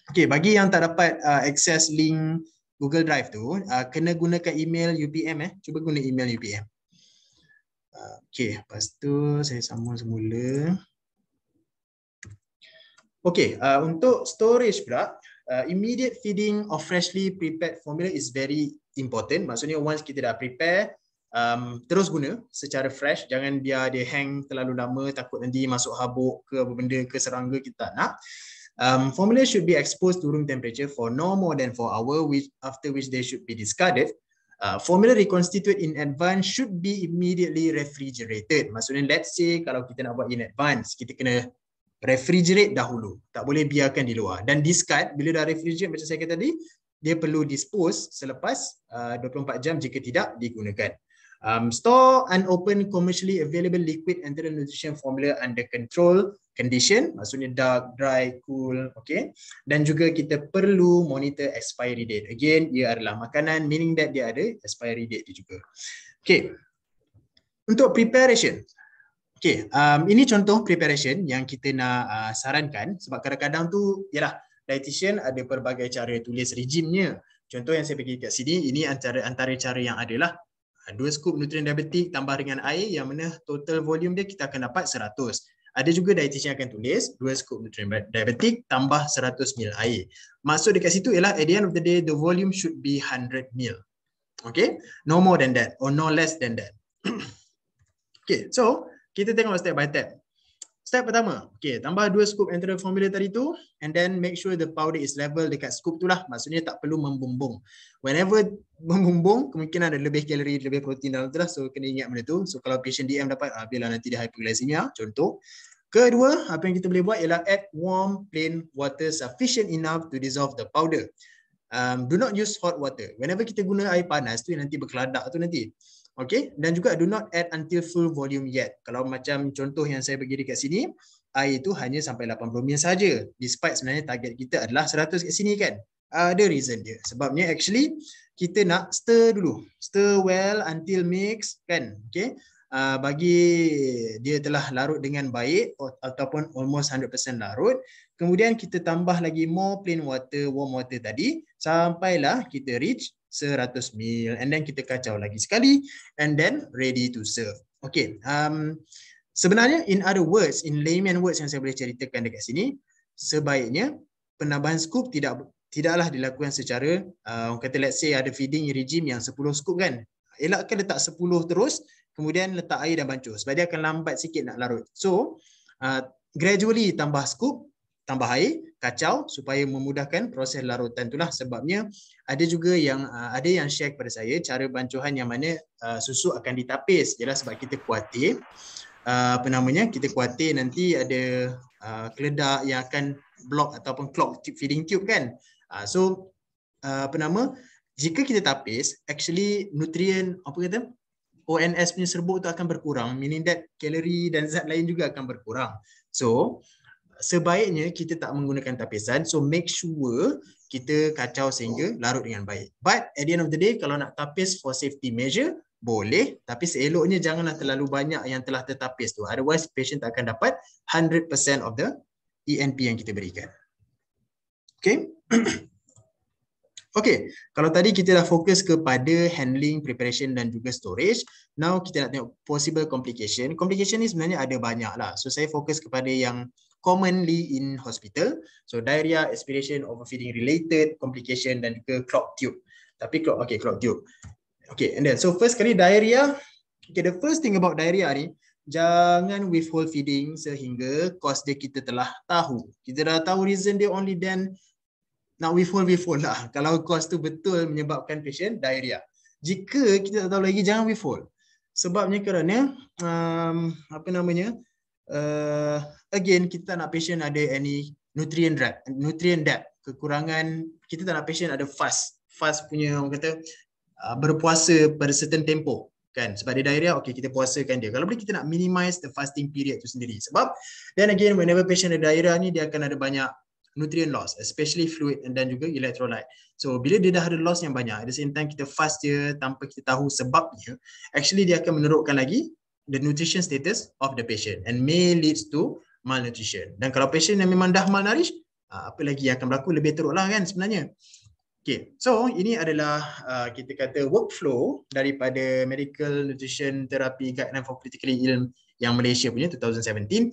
Okey, bagi yang tak dapat access link Google Drive tu, kena gunakan email UPM. Cuba guna email UPM. Okey, lepas tu saya sambung semula. Okey, untuk storage pula, immediate feeding of freshly prepared formula is very important. Maksudnya once kita dah prepare, terus guna secara fresh, jangan biar dia hang terlalu lama, takut nanti masuk habuk ke apa benda ke serangga, kita tak nak. Formula should be exposed to room temperature for no more than 4 hours, after which they should be discarded. Formula reconstituted in advance should be immediately refrigerated. Maksudnya let's say kalau kita nak buat in advance, kita kena refrigerate dahulu, tak boleh biarkan di luar. Dan discard, bila dah refrigerate macam saya kata tadi, dia perlu dispose selepas 24 jam jika tidak digunakan. Store unopened commercially available liquid enteral nutrition formula under control condition, maksudnya dark, dry, cool, okay. Dan juga kita perlu monitor expiry date. Again, ia adalah makanan, meaning that dia ada expiry date dia juga. Okay. Untuk preparation, okay, ini contoh preparation yang kita nak sarankan, sebab kadang-kadang tu, yalah, dietitian ada pelbagai cara tulis regimenya. Contoh yang saya bagi kat sini, ini antara cara yang adalah 2 scoop nutrient diabetik tambah dengan air, yang mana total volume dia kita akan dapat 100. Ada juga dietitian akan tulis 2 scoop nutrient diabetik tambah 100 ml air. Maksud dekat situ ialah at the end of the day the volume should be 100 ml. Okay, no more than that or no less than that. Okay, so kita tengok step by step. Step pertama, okay, tambah 2 scoop enteral formula tadi tu, and then make sure the powder is level dekat scoop tu lah. Maksudnya tak perlu membumbung. Whenever membumbung, kemungkinan ada lebih kalori, lebih protein dalam tu lah. So kena ingat benda tu. So kalau patient DM dapat, bila nanti dia hypoglycemia, contoh. Kedua, apa yang kita boleh buat ialah add warm plain water sufficient enough to dissolve the powder. Do not use hot water. Whenever kita guna air panas tu, nanti berkeladak tu nanti. Okay, dan juga do not add until full volume yet. Kalau macam contoh yang saya bagi dekat sini, air itu hanya sampai 80 ml saja. Despite sebenarnya target kita adalah 100 kat sini kan. Ada reason dia. Sebabnya actually kita nak stir dulu. Stir well until mix kan. Okay. Bagi dia telah larut dengan baik ataupun almost 100% larut. Kemudian kita tambah lagi more plain water, warm water tadi sampailah kita reach 100 ml, and then kita kacau lagi sekali, and then ready to serve. Okay, sebenarnya in other words, in layman words yang saya boleh ceritakan dekat sini, sebaiknya penambahan scoop tidaklah dilakukan secara, orang kata let's say ada feeding regime yang 10 scoop kan, elakkan letak 10 terus, kemudian letak air dan bancuh, sebab dia akan lambat sikit nak larut. So, gradually tambah scoop, tambah air, kacau supaya memudahkan proses larutan itulah. Sebabnya ada juga yang share kepada saya cara bancuhan yang mana susu akan ditapis. Jelas sebab kita kuatir kita kuatir nanti ada keledak yang akan block ataupun clog feeding tube kan. Jika kita tapis, actually nutrien ONS punya serbuk tu akan berkurang, meaning that kalori dan zat lain juga akan berkurang. So sebaiknya kita tak menggunakan tapisan. So make sure kita kacau sehingga larut dengan baik. But at the end of the day, kalau nak tapis for safety measure, boleh, tapi seeloknya janganlah terlalu banyak yang telah tertapis tu. Otherwise, patient tak akan dapat 100% of the ENP yang kita berikan. Okay. Okay, kalau tadi kita dah fokus kepada handling, preparation dan juga storage. Now kita nak tengok possible complication. Complication ni sebenarnya ada banyak lah. So saya fokus kepada yang commonly in hospital. So diarrhea, aspiration, overfeeding related complication dan juga clogged tube. Tapi clogged tube. Okay, and then so first kali diarrhea. Okay, the first thing about diarrhea ni, jangan withhold feeding sehingga cause dia kita telah tahu. Kita dah tahu reason dia, only then nak withhold lah. Kalau cause tu betul menyebabkan patient diarrhea. Jika kita tak tahu lagi, jangan withhold. Sebabnya kerana again kita tak nak patient ada any nutrient debt, kekurangan. Kita tak nak patient ada fast punya, orang kata berpuasa pada certain tempoh kan. Sebab dia diarrhea, okay, kita puasakan dia. Kalau boleh kita nak minimize the fasting period tu sendiri. Sebab then again whenever patient ada diarrhea ni, dia akan ada banyak nutrient loss, especially fluid dan juga electrolyte. So bila dia dah ada loss yang banyak, at the same time kita fast dia tanpa kita tahu sebabnya, actually dia akan menurunkan lagi the nutrition status of the patient and may leads to malnutrition. Dan kalau patient yang memang dah malnourished, apa lagi yang akan berlaku, lebih teruk lah kan sebenarnya. Okay, so ini adalah kita kata workflow daripada Medical Nutrition Therapy Guideline for Critically Ill yang Malaysia punya 2017.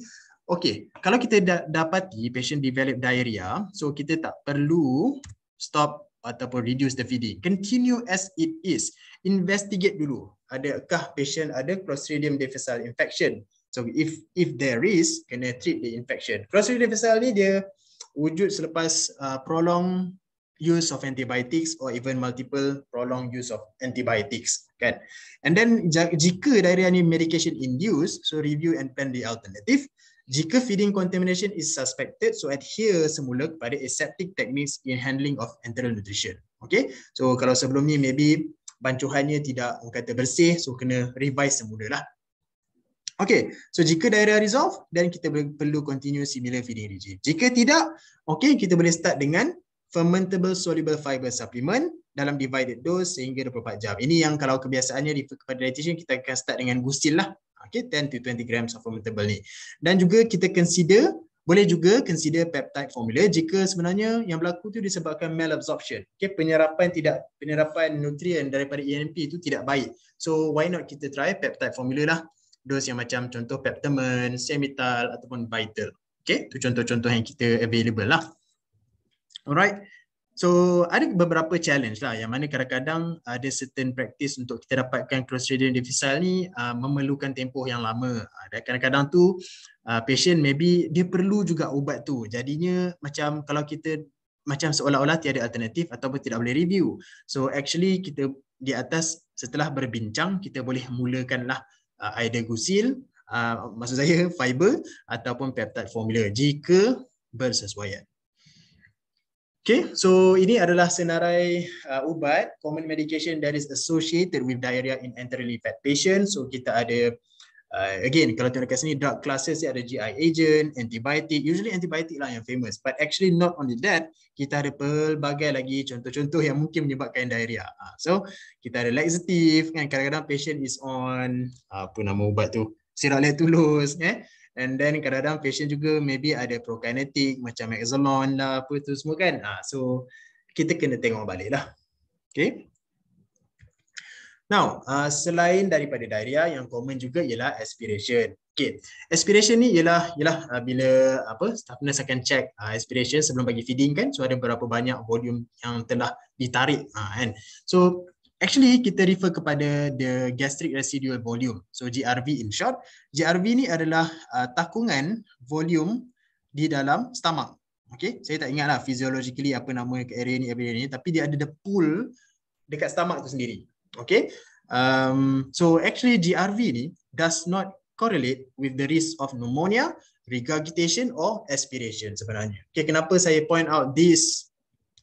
Okay, kalau kita dapati patient develop diarrhea, so kita tak perlu stop ataupun reduce the feeding. Continue as it is. Investigate dulu. Adakah patient ada Clostridium difficile infection? So if there is, kena treat the infection. Clostridium difficile ni dia wujud selepas prolonged use of antibiotics or even multiple prolonged use of antibiotics, kan? And then jika diarrhea ni medication induced, so review and plan the alternative. Jika feeding contamination is suspected, so adhere semula kepada aseptic techniques in handling of enteral nutrition. Okay, so kalau sebelum ni maybe bancuhannya tidak kata bersih, so kena revise semula lah. Okay, so jika diarrhea resolve, then kita perlu continue similar feeding regime. Jika tidak, okay, kita boleh start dengan fermentable soluble fiber supplement dalam divided dose sehingga 24 jam. Ini yang kalau kebiasaannya kepada dietitian, kita akan start dengan gusil lah. Okay, 10 to 20 grams of fermentable ni. Dan juga kita boleh juga consider peptide formula jika sebenarnya yang berlaku tu disebabkan malabsorption. Okay, penyerapan nutrien daripada ENP itu tidak baik. So why not kita try peptide formula lah. Dos yang macam contoh Peptamen, Semital ataupun Vital. Okay, itu contoh-contoh yang kita available lah. Alright. So ada beberapa challenge lah yang mana kadang-kadang ada certain practice untuk kita dapatkan Clostridium difficile ni memerlukan tempoh yang lama. Dan kadang-kadang tu patient maybe dia perlu juga ubat tu. Jadinya macam kalau kita macam seolah-olah tiada alternatif ataupun tidak boleh review. So actually kita di atas setelah berbincang kita boleh mulakanlah either gusil, maksud saya fiber ataupun peptide formula jika bersesuaian. Okay, so ini adalah senarai ubat common medication that is associated with diarrhea in enterally fat patients. So kita ada again kalau tengok kat sini drug classes ada GI agent, antibiotic, usually antibiotic lah yang famous, but actually not only that, kita ada pelbagai lagi contoh-contoh yang mungkin menyebabkan diarrhea. So kita ada laxative kan, kadang-kadang patient is on apa nama ubat tu, sirap lactulose and then kadang-kadang patient juga maybe ada prokinetic macam Exelon lah apa tu semua kan. So kita kena tengok balik lah. Okay. Now, selain daripada diarrhea, yang common juga ialah aspiration. Okay, aspiration ni ialah bila staff nurse akan check aspiration sebelum bagi feeding kan. So ada berapa banyak volume yang telah ditarik kan. So actually kita refer kepada the gastric residual volume. So GRV in short. GRV ni adalah takungan volume di dalam stomach. Okay, saya tak ingatlah physiologically apa nama area ni, tapi dia ada the pool dekat stomach tu sendiri. Okay, so actually GRV ni does not correlate with the risk of pneumonia, regurgitation or aspiration sebenarnya. Okay, kenapa saya point out this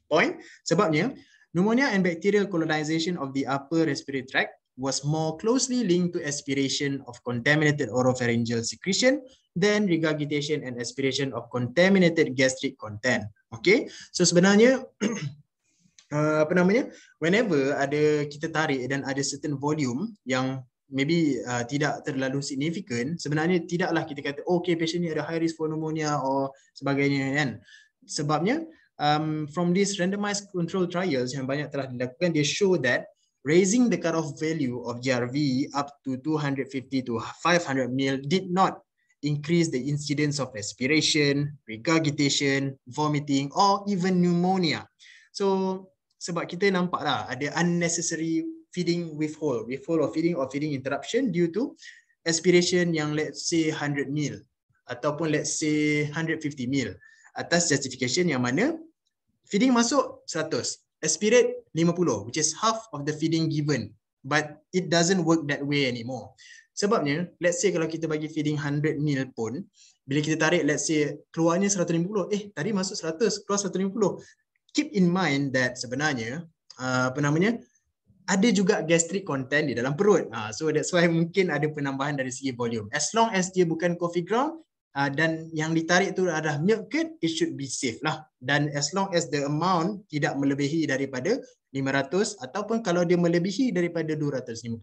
point? Sebabnya pneumonia and bacterial colonization of the upper respiratory tract was more closely linked to aspiration of contaminated oropharyngeal secretion than regurgitation and aspiration of contaminated gastric content. Okay, so sebenarnya whenever ada kita tarik dan ada certain volume yang maybe tidak terlalu significant, sebenarnya tidaklah kita kata okay, patient ni ada high risk for pneumonia or sebagainya kan. Sebabnya from these randomized control trials yang banyak telah dilakukan, they show that raising the cutoff value of GRV up to 250 to 500 ml did not increase the incidence of respiration, regurgitation, vomiting or even pneumonia. So sebab kita nampak lah ada unnecessary feeding withhold or feeding interruption due to aspiration yang let's say 100 ml ataupun let's say 150 ml atas justification yang mana feeding masuk 100, aspirate 50, which is half of the feeding given, but it doesn't work that way anymore. Sebabnya let's say kalau kita bagi feeding 100 ml pun, bila kita tarik let's say keluarnya 150, tadi masuk 100 keluar 150. Keep in mind that sebenarnya ada juga gastric content di dalam perut. So that's why mungkin ada penambahan dari segi volume. As long as dia bukan coffee ground dan yang ditarik tu adalah milk curd, it should be safe lah. Dan as long as the amount tidak melebihi daripada 500 ataupun kalau dia melebihi daripada 250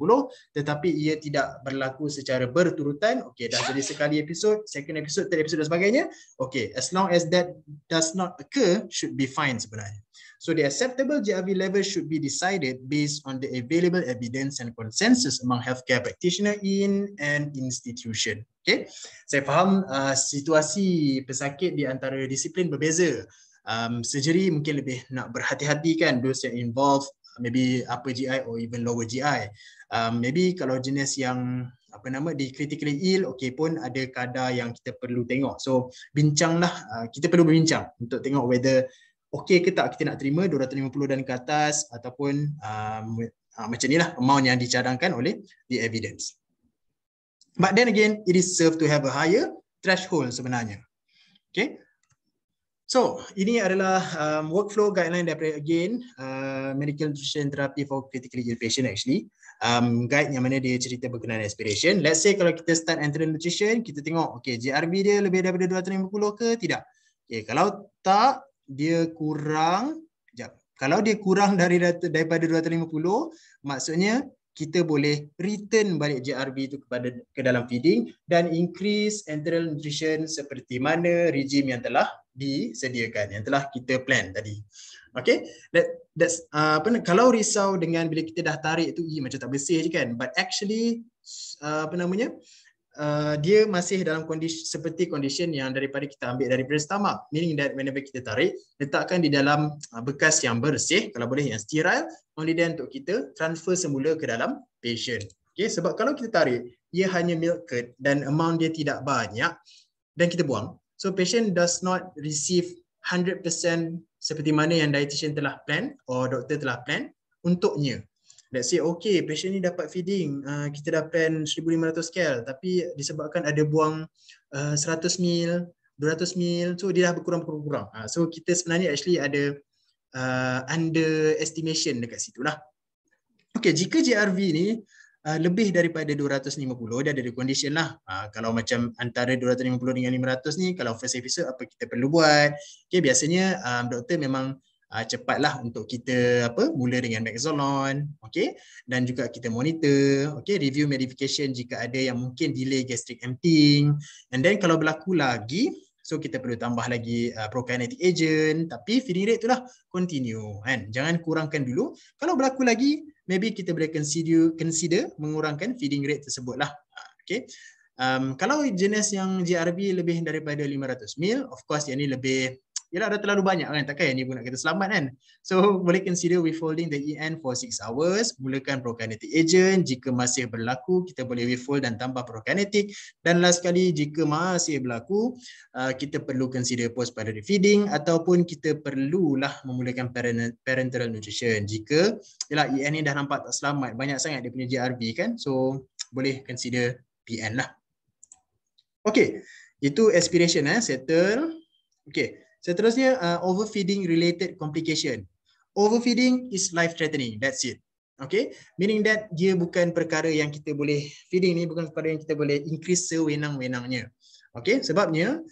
tetapi ia tidak berlaku secara berturutan, okay, dah jadi sekali episod, second episode, third episode dan sebagainya, okay, as long as that does not occur, should be fine sebenarnya. So the acceptable GRV level should be decided based on the available evidence and consensus among healthcare practitioner in an institution. Okay, saya faham situasi pesakit di antara disiplin berbeza. Surgery mungkin lebih nak berhati-hati kan, those yang involve maybe upper GI or even lower GI. Maybe kalau jenis yang di critically ill, okay pun ada kadar yang kita perlu tengok. So bincanglah, kita perlu berbincang untuk tengok whether okay ke tak kita nak terima 250 dan ke atas ataupun macam ni lah amount yang dicadangkan oleh the evidence. But then again, it is served to have a higher threshold sebenarnya. Okay. So, ini adalah workflow guideline daripada medical nutrition therapy for critically ill patient actually. Guide yang mana dia cerita berkenaan aspiration. Let's say kalau kita start enteral nutrition, kita tengok okay, GRV dia lebih daripada 250 ke tidak. Okay, kalau tak, dia kurang, kalau dia kurang daripada 250, maksudnya kita boleh return balik GRV itu ke dalam feeding dan increase enteral nutrition seperti mana regime yang telah disediakan, yang telah kita plan tadi. Okay, that's kalau risau dengan bila kita dah tarik tu macam tak bersih je kan, but actually dia masih dalam kondisi seperti condition yang daripada kita ambil daripada stomach, meaning that whenever kita tarik, letakkan di dalam bekas yang bersih, kalau boleh yang sterile, only then untuk kita transfer semula ke dalam patient. Okay, sebab kalau kita tarik, ia hanya milk curd dan amount dia tidak banyak dan kita buang, so patient does not receive 100% seperti mana yang dietitian telah plan or doktor telah plan untuknya. Let's say okay, patient ni dapat feeding, kita dah plan 1500 kal tapi disebabkan ada buang 100 ml, 200 ml, so dia dah berkurang. So kita sebenarnya actually ada underestimation dekat situ lah. Okay, jika GRV ni lebih daripada 250, dia ada condition lah. Kalau macam antara 250 dengan 500 ni, kalau first episode apa kita perlu buat? Okay, biasanya doktor memang cepatlah untuk kita mula dengan Maxolon, okay, dan juga kita monitor, okay, review medication jika ada yang mungkin delay gastric emptying, and then kalau berlaku lagi, so kita perlu tambah lagi prokinetic agent, tapi feeding rate itulah continue kan, jangan kurangkan dulu. Kalau berlaku lagi, maybe kita boleh consider mengurangkan feeding rate tersebut lah. Okay. Kalau jenis yang GRV lebih daripada 500 ml, of course yang ni lebih, yalah dah terlalu banyak kan, takkan yang ni pun nak kita selamat kan. So boleh consider withholding the EN for 6 hours, mulakan prokinetic agent, jika masih berlaku kita boleh withhold dan tambah prokinetic, dan last sekali jika masih berlaku kita perlu consider postprandial feeding ataupun kita perlulah memulakan parenteral nutrition jika yalah EN ni dah nampak tak selamat, banyak sangat dia punya GRV kan, so boleh consider PN lah. Okay, itu aspiration settle. Okay. Seterusnya, overfeeding related complication. Overfeeding is life threatening, that's it. Okay, meaning that dia bukan perkara yang kita boleh, feeding ni bukan perkara yang kita boleh increase sewenang-wenangnya. Okay, sebabnya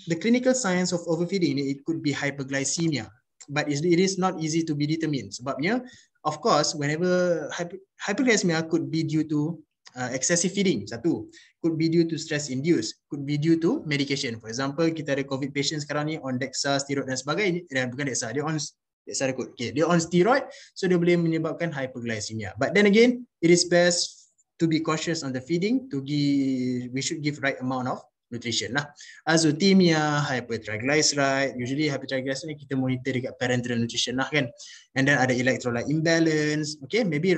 the clinical signs of overfeeding ni, it could be hyperglycemia. but it is not easy to be determined. Sebabnya, of course, whenever hyperglycemia could be due to excessive feeding, satu, could be due to stress induced, could be due to medication. For example, kita ada COVID patient sekarang ni on DEXA, steroid dan sebagainya, bukan DEXA, dia on dia on steroid, so dia boleh menyebabkan hyperglycemia. But then again, it is best to be cautious on the feeding, we should give right amount of nutrition lah. Azotemia, hypertriglyceride, usually hypertriglyceride kita monitor dekat parenteral nutrition lah kan. And then ada electrolyte imbalance, okay, maybe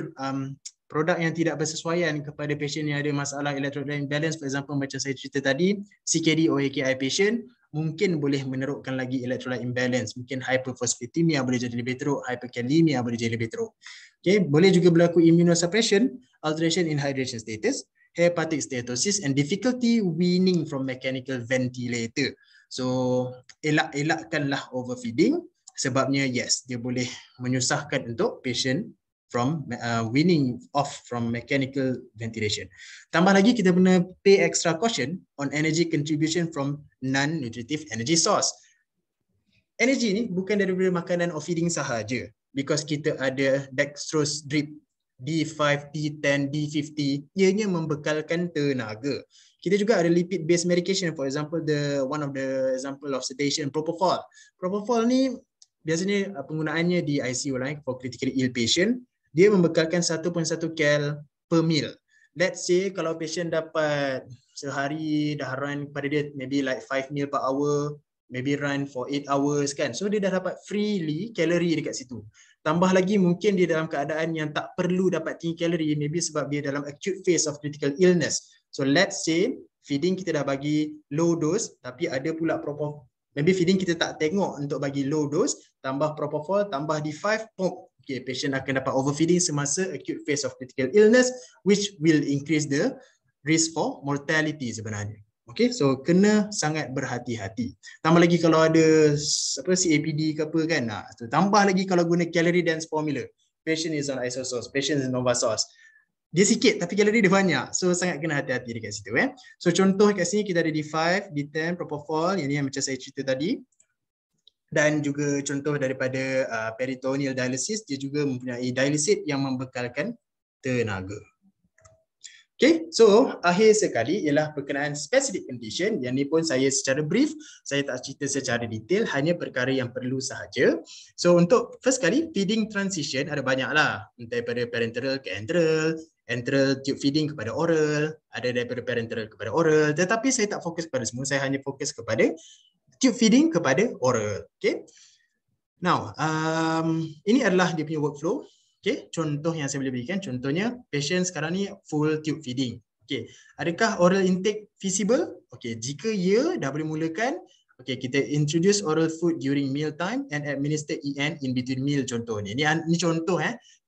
produk yang tidak bersesuaian kepada pasien yang ada masalah electrolyte imbalance, for example macam saya cerita tadi, CKD or AKI patient, mungkin boleh menerukkan lagi electrolyte imbalance, mungkin hyperphosphatemia boleh jadi lebih teruk, hyperkalemia boleh jadi lebih teruk. Okay, boleh juga berlaku immunosuppression, alteration in hydration status, hepatic steatosis and difficulty weaning from mechanical ventilator. So elakkanlah overfeeding, sebabnya yes, dia boleh menyusahkan untuk patient from weaning off from mechanical ventilation. Tambah lagi kita kena pay extra caution on energy contribution from non-nutritive energy source. Energy ni bukan daripada makanan or feeding sahaja, because kita ada dextrose drip D5, D10, D50, ianya membekalkan tenaga. Kita juga ada lipid based medication, for example one of the example of sedation, propofol. Propofol ni biasanya penggunaannya di ICU lah for critically ill patient. Dia membekalkan 1.1 kal per meal. Let's say kalau patient dapat sehari dah run pada dia maybe like 5 meal per hour, maybe run for 8 hours kan. So dia dah dapat freely kalori dekat situ. Tambah lagi mungkin dia dalam keadaan yang tak perlu dapat tinggi kalori, maybe sebab dia dalam acute phase of critical illness. So let's say feeding kita dah bagi low dose, tapi ada pula propofol. Maybe feeding kita tak tengok untuk bagi low dose, tambah propofol, tambah D5, okay, patient akan dapat overfeeding semasa acute phase of critical illness, which will increase the risk for mortality sebenarnya. Okay, so kena sangat berhati-hati. Tambah lagi kalau ada CAPD ke apa kan. Tambah lagi kalau guna calorie dense formula. Patient is on isosource, patient is NovaSource. Dia sikit tapi kalori dia banyak. So sangat kena hati-hati dekat situ. So contoh kat sini kita ada D5, D10, propofol. Ini yang macam saya cerita tadi. Dan juga contoh daripada peritoneal dialysis, dia juga mempunyai dialysate yang membekalkan tenaga. Okay, so akhir sekali ialah berkenaan specific condition. Yang ni pun saya secara brief, saya tak cerita secara detail, hanya perkara yang perlu sahaja. So untuk first kali, feeding transition ada banyak lah. Daripada parenteral ke enteral, enteral tube feeding kepada oral, ada daripada parenteral kepada oral. Tetapi saya tak fokus pada semua, saya hanya fokus kepada tube feeding kepada oral. Okay. Now, ini adalah dia punya workflow. Okay, contoh yang saya boleh berikan, contohnya patient sekarang ni full tube feeding. Okay, adakah oral intake feasible? Okay, jika ya, dah boleh mulakan. Okay, kita introduce oral food during meal time and administer EN in between meal contohnya. Ini contoh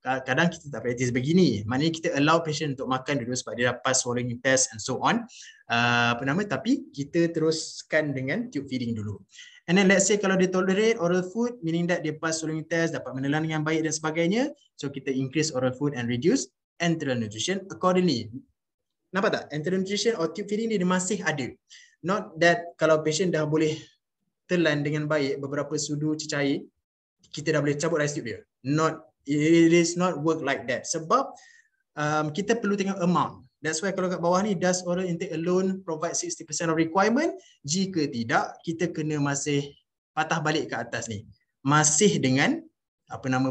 kadang kita tak practice begini. Maknanya kita allow patient untuk makan dulu sebab dia dah pass swallowing test and so on. Tapi kita teruskan dengan tube feeding dulu. And then let's say kalau dia tolerate oral food, meaning that dia pass swallowing test, dapat menelan dengan baik dan sebagainya. So kita increase oral food and reduce enteral nutrition accordingly. Nampak tak? Enteral nutrition or tube feeding dia masih ada. Not that kalau patient dah boleh telan dengan baik beberapa sudu cecair, kita dah boleh cabut rice tube dia. It is not work like that. Sebab kita perlu tengok amount. That's why kalau kat bawah ni, does oral intake alone provide 60% of requirement? Jika tidak, kita kena masih patah balik ke atas ni. Masih dengan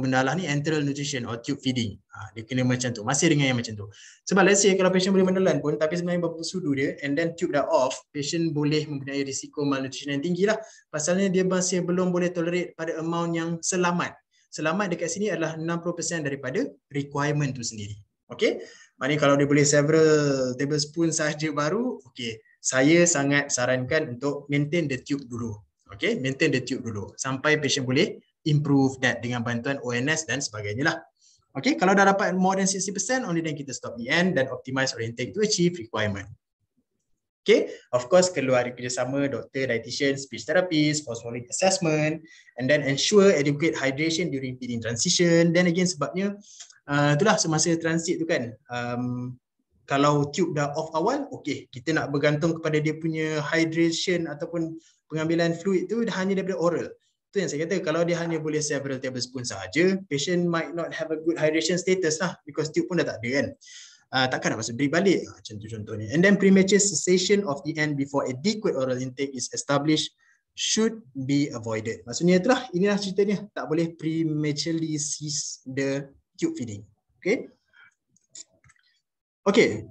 benda lah ni, enteral nutrition or tube feeding. Dia kena macam tu, masih dengan yang macam tu. Sebab let's say kalau patient boleh menelan pun, tapi sebenarnya bersudu dia and then tube dah off, patient boleh mempunyai risiko malnutrition yang tinggi lah. Pasalnya dia masih belum boleh tolerate pada amount yang selamat. Selamat dekat sini adalah 60% daripada requirement tu sendiri. Okay, maknanya kalau dia boleh several tablespoon sahaja baru, okay, saya sangat sarankan untuk maintain the tube dulu. Okay, maintain the tube dulu sampai patient boleh improve that dengan bantuan ONS dan sebagainya lah. Okay, kalau dah dapat more than 60%, only then kita stop EN dan optimize our intake to achieve requirement. Okay, of course perlu ada kerjasama doktor, dietitian, speech therapist, phospholic assessment, and then ensure adequate hydration during feeding transition. Then again sebabnya itulah semasa transit tu kan, kalau tube dah off awal, okay, kita nak bergantung kepada dia punya hydration ataupun pengambilan fluid tu dah hanya daripada oral. Tu yang saya kata, kalau dia hanya boleh several tablespoon saja, patient might not have a good hydration status lah, because tube pun dah tak ada kan. Takkan nak masuk drip balik, macam tu contohnya. And then premature cessation of EN before adequate oral intake is established should be avoided. Maksudnya itulah, inilah ceritanya, tak boleh prematurely cease the tube feeding. Okay. Okay,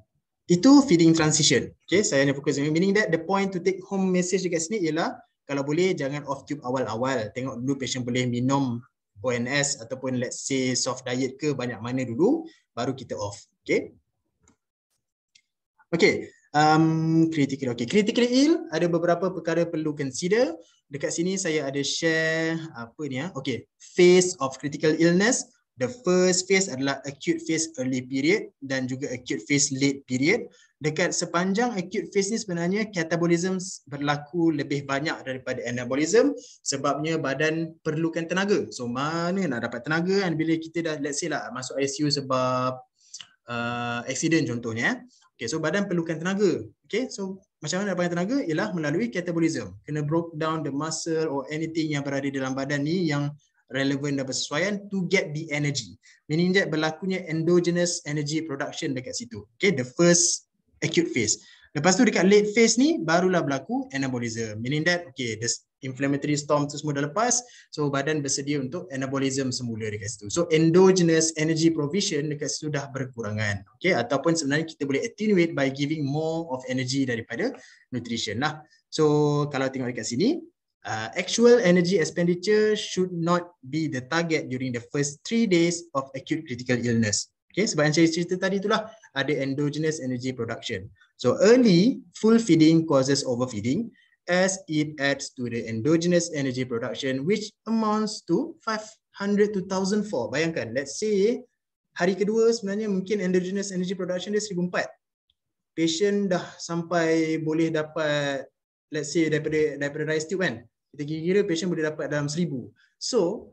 itu feeding transition. Okay, saya hanya fokus dengan meaning that the point to take home message dekat sini ialah kalau boleh jangan off tube awal-awal. Tengok dulu patient boleh minum ONS ataupun let's say soft diet ke banyak mana dulu, baru kita off. Okay. Okay, critically ill, ada beberapa perkara perlu consider. Dekat sini saya ada share apa ni ya. Okay, phase of critical illness. The first phase adalah acute phase early period dan juga acute phase late period. Dekat sepanjang acute phase ni sebenarnya catabolism berlaku lebih banyak daripada anabolism, sebabnya badan perlukan tenaga. So mana nak dapat tenaga kan bila kita dah let's say lah masuk ICU sebab accident contohnya. Okay, so badan perlukan tenaga. Okay, so macam mana dapatkan tenaga? Ialah melalui catabolism. Kena broke down the muscle or anything yang berada dalam badan ni yang relevan dan bersesuaian to get the energy. Meaning that berlakunya endogenous energy production dekat situ. Okay, the first acute phase. Lepas tu dekat late phase ni barulah berlaku anabolism. Meaning that okay, the inflammatory storm tu semua dah lepas, so badan bersedia untuk anabolism semula dekat situ. So endogenous energy provision dekat situ dah berkurangan. Okay, ataupun sebenarnya kita boleh attenuate by giving more of energy daripada nutrition lah. So kalau tengok dekat sini, actual energy expenditure should not be the target during the first 3 days of acute critical illness. Okay, sebab yang saya cerita tadi itulah ada endogenous energy production. So early full feeding causes overfeeding as it adds to the endogenous energy production which amounts to 500 to 1004. Bayangkan, let's say hari kedua sebenarnya mungkin endogenous energy production dia 1004. Patient dah sampai boleh dapat let's say daripada rice tube kan. Kita kira patient boleh dapat dalam 1000. So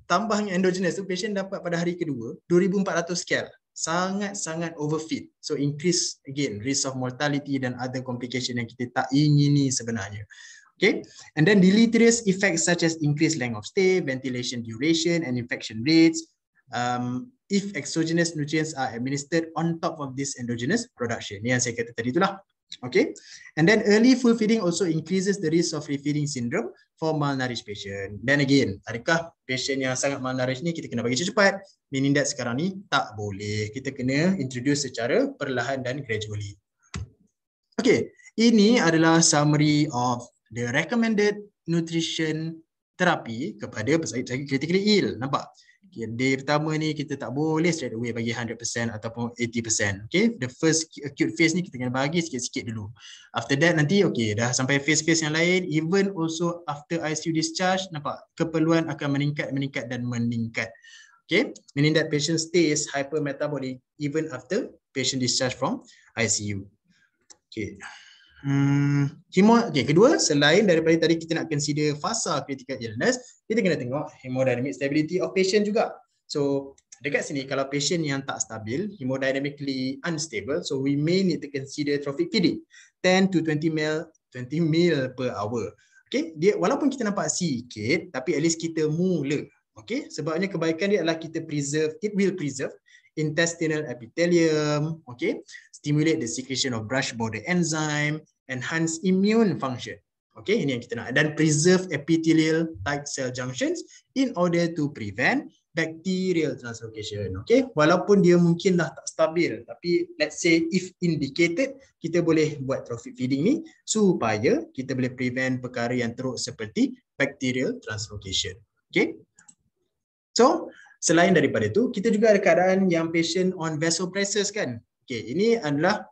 tambahnya endogenous tu patient dapat pada hari kedua 2400 kcal. Sangat-sangat overfeed. So increase again risk of mortality dan other complication yang kita tak ingini sebenarnya. Okay, and then deleterious effects such as increased length of stay, ventilation duration and infection rates if exogenous nutrients are administered on top of this endogenous production. Ini yang saya kata tadi itulah. Okay, and then early full feeding also increases the risk of refeeding syndrome for malnourished patient. Then again, adakah patient yang sangat malnourished ni kita kena bagi cepat? Meaning that sekarang ni tak boleh. Kita kena introduce secara perlahan dan gradually. Okay, ini adalah summary of the recommended nutrition therapy kepada pesakit critically ill. Nampak? Okay, day pertama ni kita tak boleh straight away bagi 100% ataupun 80%. Okay, the first acute phase ni kita kena bagi sikit-sikit dulu. After that nanti okay, dah sampai phase-phase yang lain, even also after ICU discharge, nampak keperluan akan meningkat dan meningkat. Okay, meaning that patient stays hypermetabolic even after patient discharge from ICU. Okay. Okay, kedua, selain daripada tadi kita nak consider fasa critical illness, kita kena tengok hemodynamic stability of patient juga. So dekat sini kalau patient yang tak stabil, hemodynamically unstable, so we may need to consider trophic feeding 10 to 20 ml per hour. Okay, dia walaupun kita nampak sikit, tapi at least kita mula. Okay, sebabnya kebaikan dia adalah kita preserve, it will preserve intestinal epithelium, okay, stimulate the secretion of brush border enzyme, enhance immune function. Okay, ini yang kita nak. Dan preserve epithelial tight cell junctions in order to prevent bacterial translocation. Okay, walaupun dia mungkin dah tak stabil, tapi let's say if indicated, kita boleh buat trophic feeding ni supaya kita boleh prevent perkara yang teruk seperti bacterial translocation. Okay, so selain daripada itu, kita juga ada keadaan yang patient on vasopressors kan. Okay, ini adalah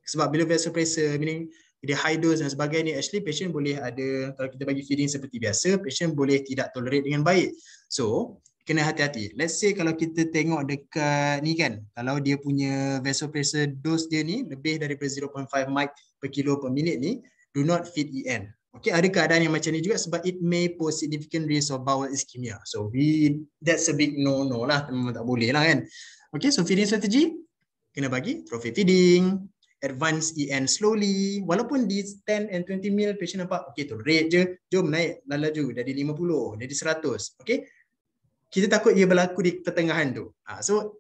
sebab bila vasopressor, meaning dia high dose dan sebagainya, actually patient boleh ada, kalau kita bagi feeding seperti biasa, patient boleh tidak tolerate dengan baik. So, kena hati-hati. Let's say kalau kita tengok dekat ni kan, kalau dia punya vasopressor dose dia ni lebih daripada 0.5 mic per kilo per minute ni, do not feed EN. Okay, ada keadaan yang macam ni juga sebab it may pose significant risk of bowel ischemia. So that's a big no-no lah, memang tak boleh lah kan. Okay, so feeding strategy, kena bagi trophic feeding, advance EN slowly, walaupun di 10 and 20 mil patient nampak okay tolerate je, jom naik laju dari 50 jadi 100. Okay, kita takut ia berlaku di pertengahan tu. So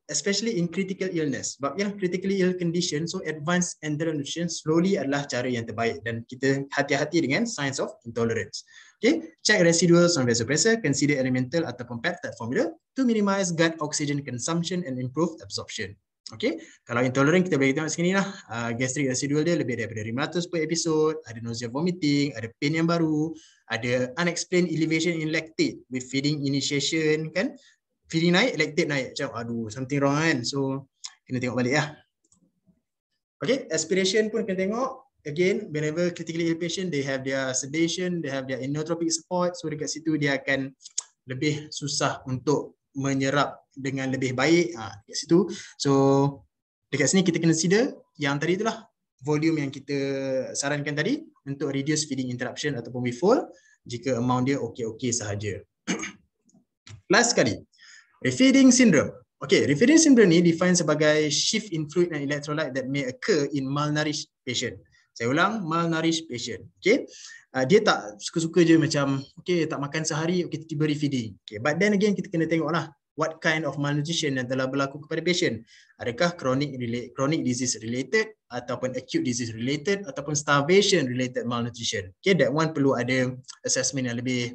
especially in critical illness, sebab yang critically ill condition, so advanced enteral nutrition slowly adalah cara yang terbaik, dan kita hati-hati dengan signs of intolerance. Okay, check residuals on vasopressor, consider elemental ataupun peptide formula to minimize gut oxygen consumption and improve absorption. Okay, kalau intolerant kita boleh tengok sini lah, gastric residual dia lebih daripada 500 per episode, ada nausea vomiting, ada pain yang baru, ada unexplained elevation in lactate with feeding initiation kan, feeding naik, lactate naik, macam aduh something wrong kan, so kena tengok balik lah. Okay, aspiration pun kena tengok, again whenever critically ill patient they have their sedation, they have their inotropic support, so dekat situ dia akan lebih susah untuk menyerap dengan lebih baik dekat situ. So dekat sini kita consider yang tadi itulah volume yang kita sarankan tadi untuk reduce feeding interruption ataupun withhold jika amount dia okey-okey sahaja. Last sekali, refeeding syndrome. Okay, refeeding syndrome ni define sebagai shift in fluid and electrolyte that may occur in malnourished patient. Saya ulang, malnourished patient. Okay, dia tak suka-suka je macam okay tak makan sehari, okay tiba refeeding. Okay, but then again kita kena tengoklah what kind of malnutrition yang telah berlaku kepada patient. Adakah chronic disease related ataupun acute disease related ataupun starvation related malnutrition. Okay, that one perlu ada assessment yang lebih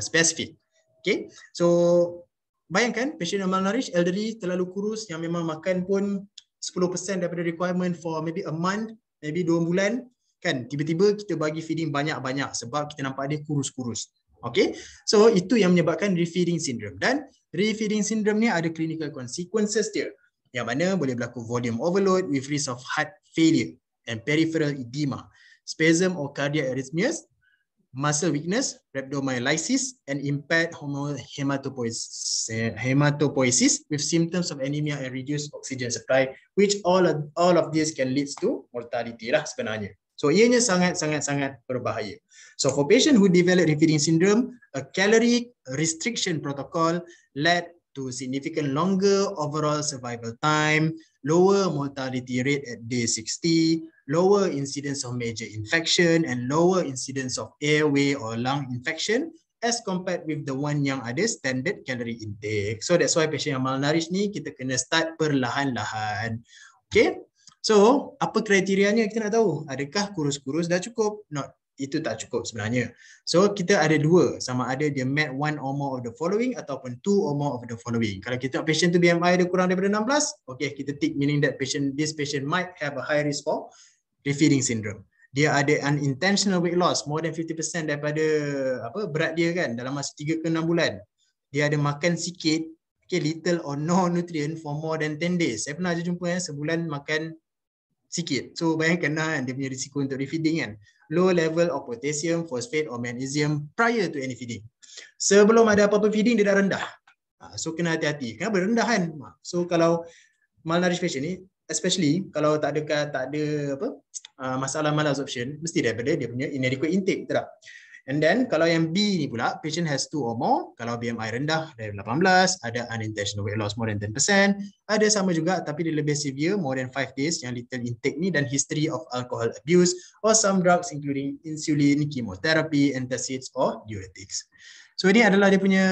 spesifik. Okay, so bayangkan patient yang malnourished, elderly, terlalu kurus yang memang makan pun 10% daripada requirement for maybe a month, maybe 2 bulan kan, tiba-tiba kita bagi feeding banyak-banyak sebab kita nampak dia kurus-kurus. Okay, so itu yang menyebabkan refeeding syndrome, dan refeeding syndrome ni ada clinical consequences dia, yang mana boleh berlaku volume overload with risk of heart failure and peripheral edema, spasm or cardiac arrhythmias, muscle weakness, rhabdomyolysis, and impaired hematopoiesis with symptoms of anemia and reduced oxygen supply, which all of this can lead to mortality lah sebenarnya. So ianya sangat-sangat berbahaya. So for patient who develop refeeding syndrome, a calorie restriction protocol led to significant longer overall survival time, lower mortality rate at day 60, lower incidence of major infection, and lower incidence of airway or lung infection as compared with the one yang ada standard calorie intake. So that's why patient yang malnourished ni kita kena start perlahan-lahan. Okay, so apa kriterianya kita nak tahu? Adakah kurus-kurus dah cukup? Not, itu tak cukup sebenarnya. So kita ada dua, sama ada dia met one or more of the following ataupun two or more of the following. Kalau kita patient tu BMI dia kurang daripada 16, okay, kita tick, meaning that this patient might have a high risk for refeeding syndrome. Dia ada unintentional weight loss more than 50% daripada berat dia kan dalam masa 3 ke 6 bulan. Dia ada makan sikit, okay, little or no nutrient for more than 10 days. Saya pernah je jumpa sebulan makan sikit. So bayangkan lah dia punya risiko untuk refeeding kan. Low level of potassium, phosphate or magnesium prior to any feeding. Sebelum ada apa-apa feeding dia dah rendah. So kena hati-hati. Kenapa rendah kan? So kalau malnourished patient ni, especially kalau tak ada masalah malabsorption, mesti daripada dia punya inadequate intake, betul tak? And then kalau yang B ni pula, patient has 2 or more, kalau BMI rendah dari 18, ada unintentional weight loss more than 10%, ada sama juga tapi dia lebih severe, more than 5 days yang little intake ni, dan history of alcohol abuse or some drugs including insulin, chemotherapy, antacids or diuretics. So ini adalah dia punya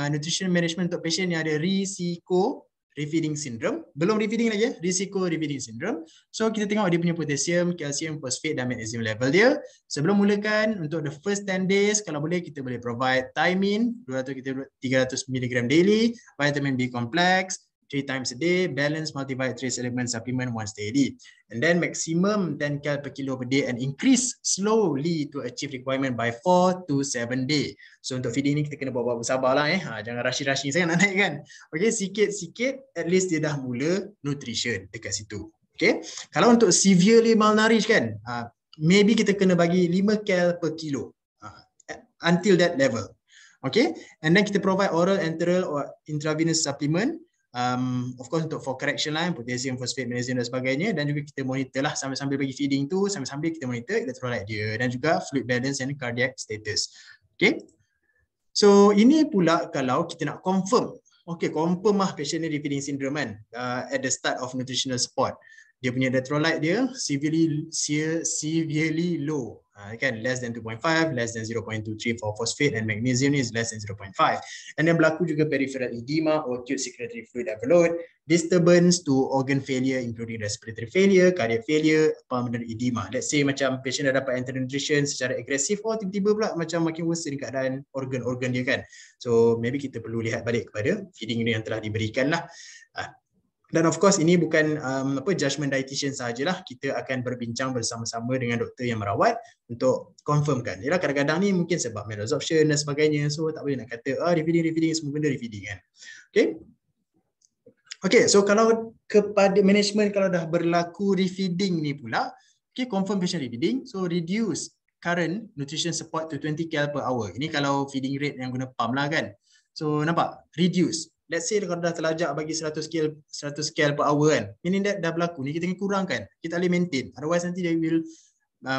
nutrition management untuk patient yang ada risiko refeeding syndrome. Belum refeeding lagi, risiko refeeding syndrome. So kita tengok dia punya potassium, kalsium, fosfat dan magnesium level dia. Sebelum mulakan, untuk the first 10 days, kalau boleh kita boleh provide thiamine 300 mg daily, vitamin B complex 3 times a day, balance multivitamin trace element supplement once daily. And then maximum 10 cal per kilo per day and increase slowly to achieve requirement by 4 to 7 days. So untuk feeding ni kita kena bawa bersabar lah jangan rushing saya nak naik kan. Okay, sikit-sikit at least dia dah mula nutrition dekat situ. Okay, kalau untuk severely malnourished kan, maybe kita kena bagi 5 cal per kilo until that level. Okay, and then kita provide oral, enteral or intravenous supplement. Of course untuk for correction lah, potassium, phosphate, magnesium dan sebagainya, dan juga kita monitor lah sambil-sambil bagi feeding tu, sambil-sambil kita monitor electrolyte dia dan juga fluid balance and cardiac status. Okay, so ini pula kalau kita nak confirm, okay, confirm lah patient ni refeeding syndrome kan, at the start of nutritional support. dia punya electrolyte dia severely low. Kan, less than 2.5, less than 0.23 for phosphate, and magnesium is less than 0.5. And then berlaku juga peripheral edema or acute circulatory fluid overload, disturbance to organ failure including respiratory failure, cardiac failure, pulmonary edema. Let's say macam patient dah dapat enteral nutrition secara agresif, tiba-tiba pula macam makin worsen keadaan organ-organ dia kan. So maybe kita perlu lihat balik kepada feeding yang telah diberikan lah. Dan of course ini bukan judgement dietitian sahajalah, kita akan berbincang bersama-sama dengan doktor yang merawat untuk confirmkan. Yalah, kadang-kadang ni mungkin sebab malabsorption dan sebagainya, so tak boleh nak kata refeeding semua benda refeeding kan. Okay, so kalau kepada management, kalau dah berlaku refeeding ni pula, okay, confirm patient refeeding, so reduce current nutrition support to 20 kcal per hour. Ini kalau feeding rate yang guna pump lah kan. So nampak, reduce. Let's say kalau dah terlajak bagi 100 kcal per hour kan, meaning that dah berlaku ni, kita kena kurangkan, kita boleh maintain, otherwise nanti they will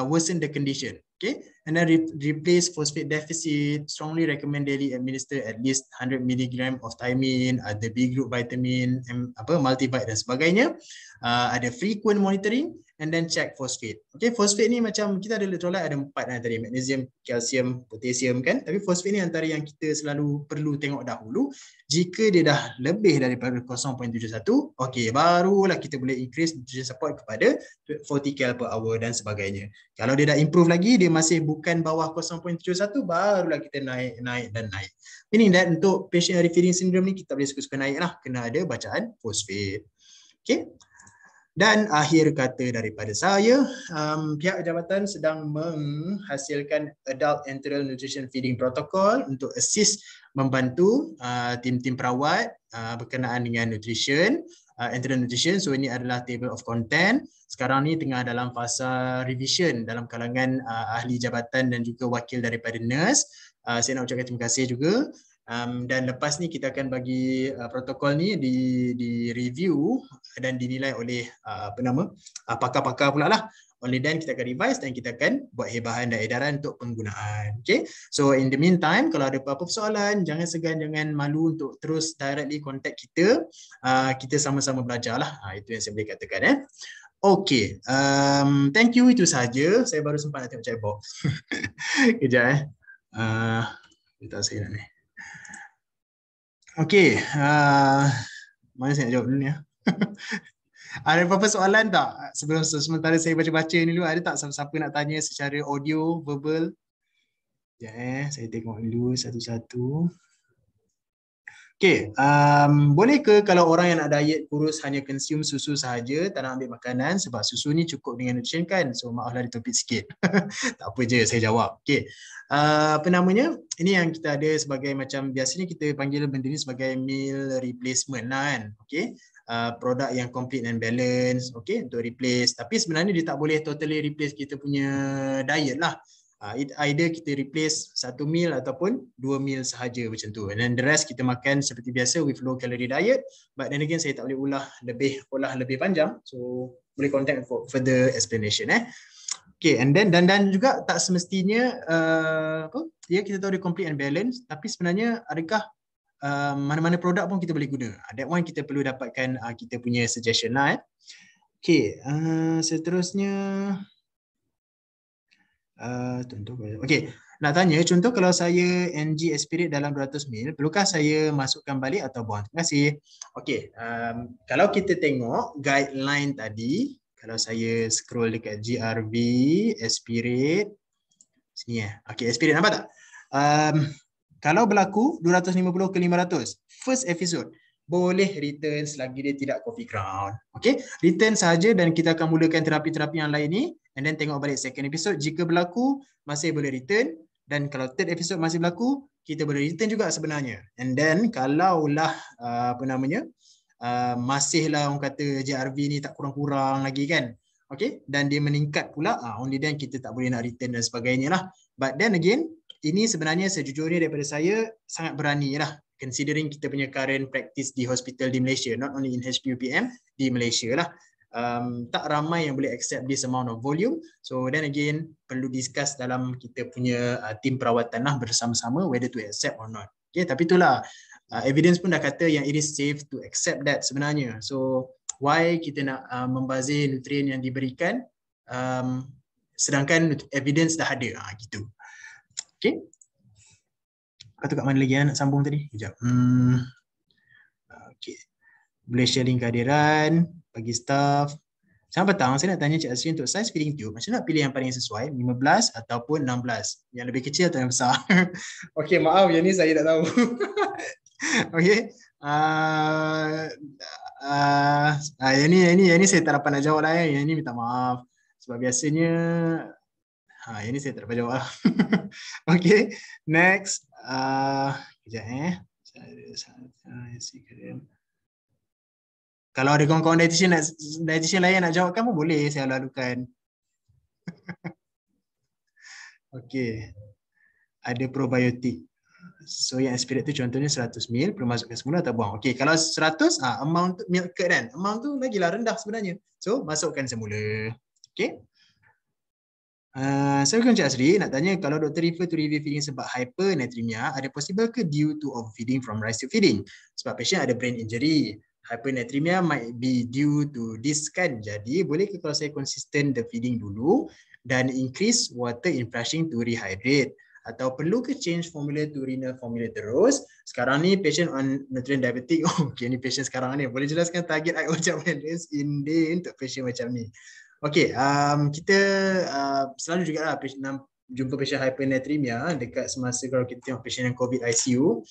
worsen the condition. Okay, and then replace phosphate deficit. Strongly recommend daily administer at least 100 mg of thiamine, ada B group vitamin, multivit dan sebagainya. Ada frequent monitoring and then check phosphate. Okay, phosphate ni macam kita ada electrolyte ada 4 tadi, magnesium, kalsium, potassium kan. Tapi phosphate ni antara yang kita selalu perlu tengok dahulu. Jika dia dah lebih daripada 0.71, okay, barulah kita boleh increase nutrition support kepada 40 kcal per hour dan sebagainya. Kalau dia dah improve lagi, dia masih bukan bawah 0.71, barulah kita naik. Meaning that untuk patient refeeding syndrome ni kita boleh suka-suka naik lah, kena ada bacaan phosphate. Okay. Dan akhir kata daripada saya, pihak jabatan sedang menghasilkan Adult Enteral Nutrition Feeding Protocol untuk assist membantu tim-tim perawat berkenaan dengan nutrition, enteral nutrition. So ini adalah table of content. Sekarang ni tengah dalam fasa revision dalam kalangan ahli jabatan dan juga wakil daripada nurse. Saya nak ucapkan terima kasih juga. Dan lepas ni kita akan bagi protokol ni di review dan dinilai oleh pakar-pakar pula lah. Only then kita akan revise dan kita akan buat hebahan dan edaran untuk penggunaan. Okay, so in the meantime, kalau ada apa-apa persoalan, jangan segan, jangan malu untuk terus directly contact kita. Kita sama-sama belajar lah. Itu yang saya boleh katakan. Okay, thank you, itu sahaja. Saya baru sempat nak tengok chat box. Kejap kita saya nak ni. Okay, mana saya nak jawab dulu ni ya? Ada apa-apa soalan tak? Sementara saya baca-baca ni dulu, ada tak siapa-siapa nak tanya secara audio, verbal? Ya, saya tengok dulu satu-satu. Okay, boleh ke kalau orang yang nak diet kurus hanya consume susu sahaja, tak nak ambil makanan sebab susu ni cukup dengan nutrien kan? So maaflah ditopik sikit. Tak apa je, saya jawab. Okay, ini yang kita ada sebagai macam, biasanya kita panggil benda ni sebagai meal replacement lah kan? Okay, produk yang complete and balance, okay, untuk replace. Tapi sebenarnya dia tak boleh totally replace kita punya diet lah. Either kita replace 1 meal ataupun 2 meal sahaja macam tu. And then the rest kita makan seperti biasa with low calorie diet. But then again, saya tak boleh olah lebih panjang. So boleh contact for further explanation. Okay, and then dan juga tak semestinya kita tahu dia complete and balance, tapi sebenarnya adakah mana-mana produk pun kita boleh guna. That one kita perlu dapatkan kita punya suggestion lah. Okay, seterusnya okay, nak tanya, contoh kalau saya NG aspirate dalam 200 ml, perlukah saya masukkan balik atau buang? Terima kasih. Okay, kalau kita tengok guideline tadi, kalau saya scroll dekat GRV aspirate sini okay, aspirate nampak tak? Kalau berlaku 250 ke 500 first episode, boleh return selagi dia tidak coffee ground. Okay, return sahaja dan kita akan mulakan terapi-terapi yang lain ni, and then tengok balik second episode. Jika berlaku, masih boleh return, dan kalau third episode masih berlaku, kita boleh return juga sebenarnya. And then kalaulah masihlah orang kata JRV ni tak kurang-kurang lagi kan, okay, dan dia meningkat pula, only then kita tak boleh nak return dan sebagainya lah. But then again, ini sebenarnya sejujurnya daripada saya sangat berani lah, considering kita punya current practice di hospital di Malaysia, not only in HPUPM, di Malaysia lah. Tak ramai yang boleh accept this amount of volume. So then again, perlu discuss dalam kita punya tim perawatan lah bersama-sama whether to accept or not. Okay, tapi itulah evidence pun dah kata yang it is safe to accept that sebenarnya. So why kita nak membazir nutrien yang diberikan sedangkan evidence dah ada. Gitu. Okay. Kata kat mana lagi nak sambung tadi? Sekejap. Okay. Boleh sharing kehadiran, bagi staff. Sekarang petang saya nak tanya Cik Azri untuk size feeding tube. Macam nak pilih yang paling sesuai, 15 ataupun 16? Yang lebih kecil atau yang besar? Okay, maaf yang ni saya tak tahu. Okay. Yang ni saya tak dapat nak jawab lah. Yang ni minta maaf. Sebab biasanya yang ni saya tak dapat jawab. Okay, next. Kejap Kalau ada kawan-kawan dietitian lain nak jawabkan pun boleh, saya lalukan. Okay. Ada probiotik. So yang aspirate tu contohnya 100 ml, perlu masukkan semula atau buang. Okay, kalau 100, amount milk curd kan. Amount tu lagilah rendah sebenarnya. So masukkan semula. Okay. Saya Cik Azri nak tanya, kalau doktor refer to review feeding sebab hypernatremia, ada possible ke due to overfeeding from rice tube feeding? Sebab patient ada brain injury. Hypernatremia might be due to this kan. Jadi boleh ke kalau saya consistent the feeding dulu dan increase water in flushing to rehydrate? Atau perlu ke change formula to renal formula terus? Sekarang ni patient on nutrient diabetic. Okay, ni patient sekarang ni. Boleh jelaskan target macam mana in day untuk patient macam ni? Okay, kita selalu juga lah jumpa patient hypernatremia dekat semasa kalau kita tengok patient yang COVID ICU,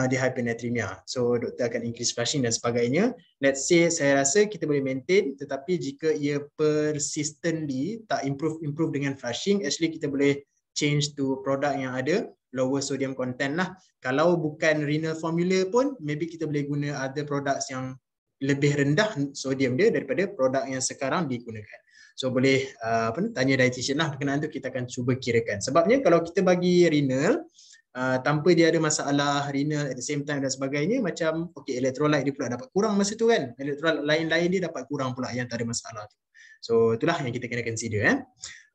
dia hypernatremia. So doktor akan increase flushing dan sebagainya. Let's say saya rasa kita boleh maintain, tetapi jika ia persistently tak improve dengan flushing, actually kita boleh change to produk yang ada lower sodium content lah. Kalau bukan renal formula pun, maybe kita boleh guna other products yang lebih rendah sodium dia daripada produk yang sekarang digunakan. So boleh tanya dietitian lah berkenaan tu, kita akan cuba kirakan. Sebabnya kalau kita bagi renal tanpa dia ada masalah renal at the same time dan sebagainya, macam okay, electrolyte dia pula dapat kurang masa tu kan. Electrolyte lain-lain dia dapat kurang pula yang tak ada masalah tu. So itulah yang kita kena consider.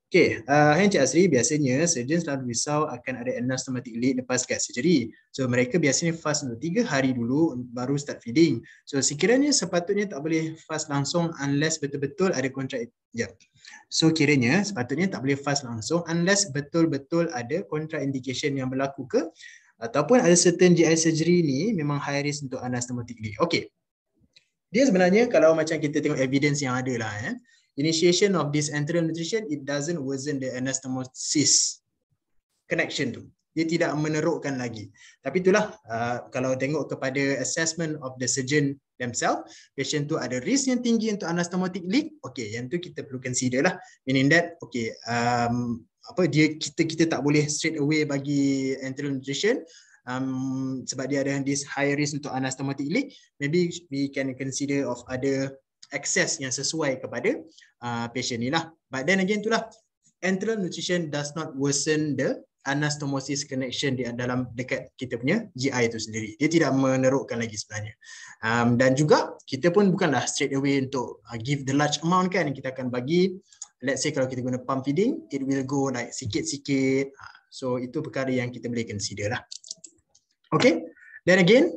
Okay, Encik Azri, biasanya surgeon selalu risau akan ada anastomotic leak lepas guide surgery. So mereka biasanya fast untuk 3 hari dulu baru start feeding. So sekiranya sepatutnya tak boleh fast langsung unless betul-betul ada contract. So kiranya sepatutnya tak boleh fast langsung unless betul-betul ada contraindication yang berlaku ke, ataupun ada certain GI surgery ni memang high risk untuk anastomotic leak. Okay, dia sebenarnya kalau macam kita tengok evidence yang ada lah, initiation of this enteral nutrition, it doesn't worsen the anastomosis connection tu. Dia tidak menerukkan lagi. Tapi itulah kalau tengok kepada assessment of the surgeon themselves, patient tu ada risk yang tinggi untuk anastomotic leak. Okay, yang tu kita perlu consider lah. Meaning that, okay, kita tak boleh straight away bagi enteral nutrition. Sebab dia ada this high risk untuk anastomotic leak, maybe we can consider of other access yang sesuai kepada patient ni lah. But then again itulah, enteral nutrition does not worsen the anastomosis connection di dalam dekat kita punya GI itu sendiri. Dia tidak menerukkan lagi sebenarnya. Dan juga kita pun bukanlah straight away untuk give the large amount kan. Kita akan bagi, let's say kalau kita guna pump feeding, it will go like sikit-sikit. So itu perkara yang kita boleh consider lah. Okay, then again,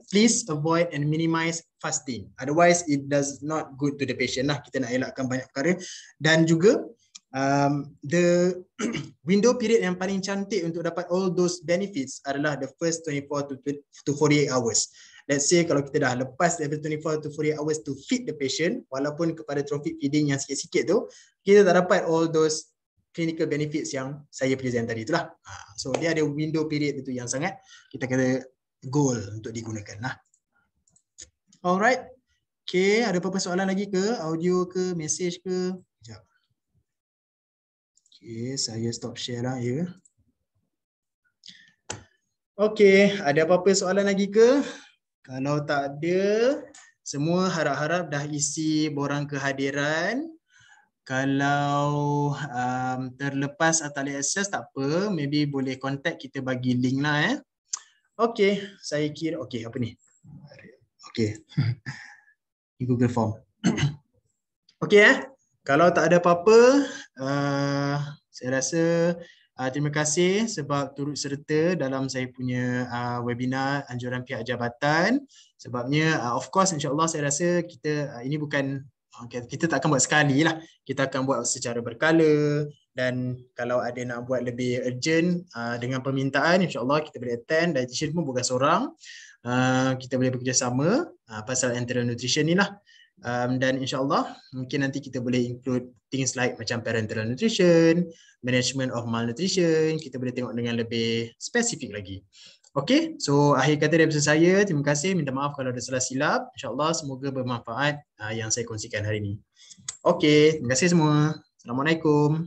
please avoid and minimize fasting. Otherwise, it does not good to the patient lah. Kita nak elakkan banyak perkara. Dan juga, the window period yang paling cantik untuk dapat all those benefits adalah the first 24 to 48 hours. Let's say kalau kita dah lepas level 24 to 48 hours to feed the patient, walaupun kepada trophic feeding yang sikit-sikit tu, kita tak dapat all those clinical benefits yang saya present tadi itulah. So dia ada window period itu yang sangat kita kata goal untuk digunakan lah. Alright. Okay, ada apa-apa soalan lagi ke? Audio ke? Message ke? Sekejap. Okay, saya stop share lah ya. Okay, ada apa-apa soalan lagi ke? Kalau tak ada, semua harap-harap dah isi borang kehadiran. Kalau terlepas atau boleh access tak apa, maybe boleh contact, kita bagi link lah. Okay, saya kira, okay apa ni? Okay, Google Form. Okay kalau tak ada apa-apa, saya rasa Terima kasih sebab turut serta dalam saya punya webinar anjuran pihak jabatan. Sebabnya of course insya-Allah saya rasa kita ini bukan kita tak akan buat sekali lah. Kita akan buat secara berkala dan kalau ada nak buat lebih urgent dengan permintaan insya-Allah kita boleh attend. Dietitian pun bukan seorang. Kita boleh bekerjasama pasal enteral nutrition ni lah. Dan insyaAllah mungkin nanti kita boleh include things like macam parenteral nutrition, management of malnutrition, kita boleh tengok dengan lebih spesifik lagi. Okay, so akhir kata daripada saya, terima kasih, minta maaf kalau ada salah silap. InsyaAllah semoga bermanfaat yang saya kongsikan hari ini. Okay, terima kasih semua. Assalamualaikum.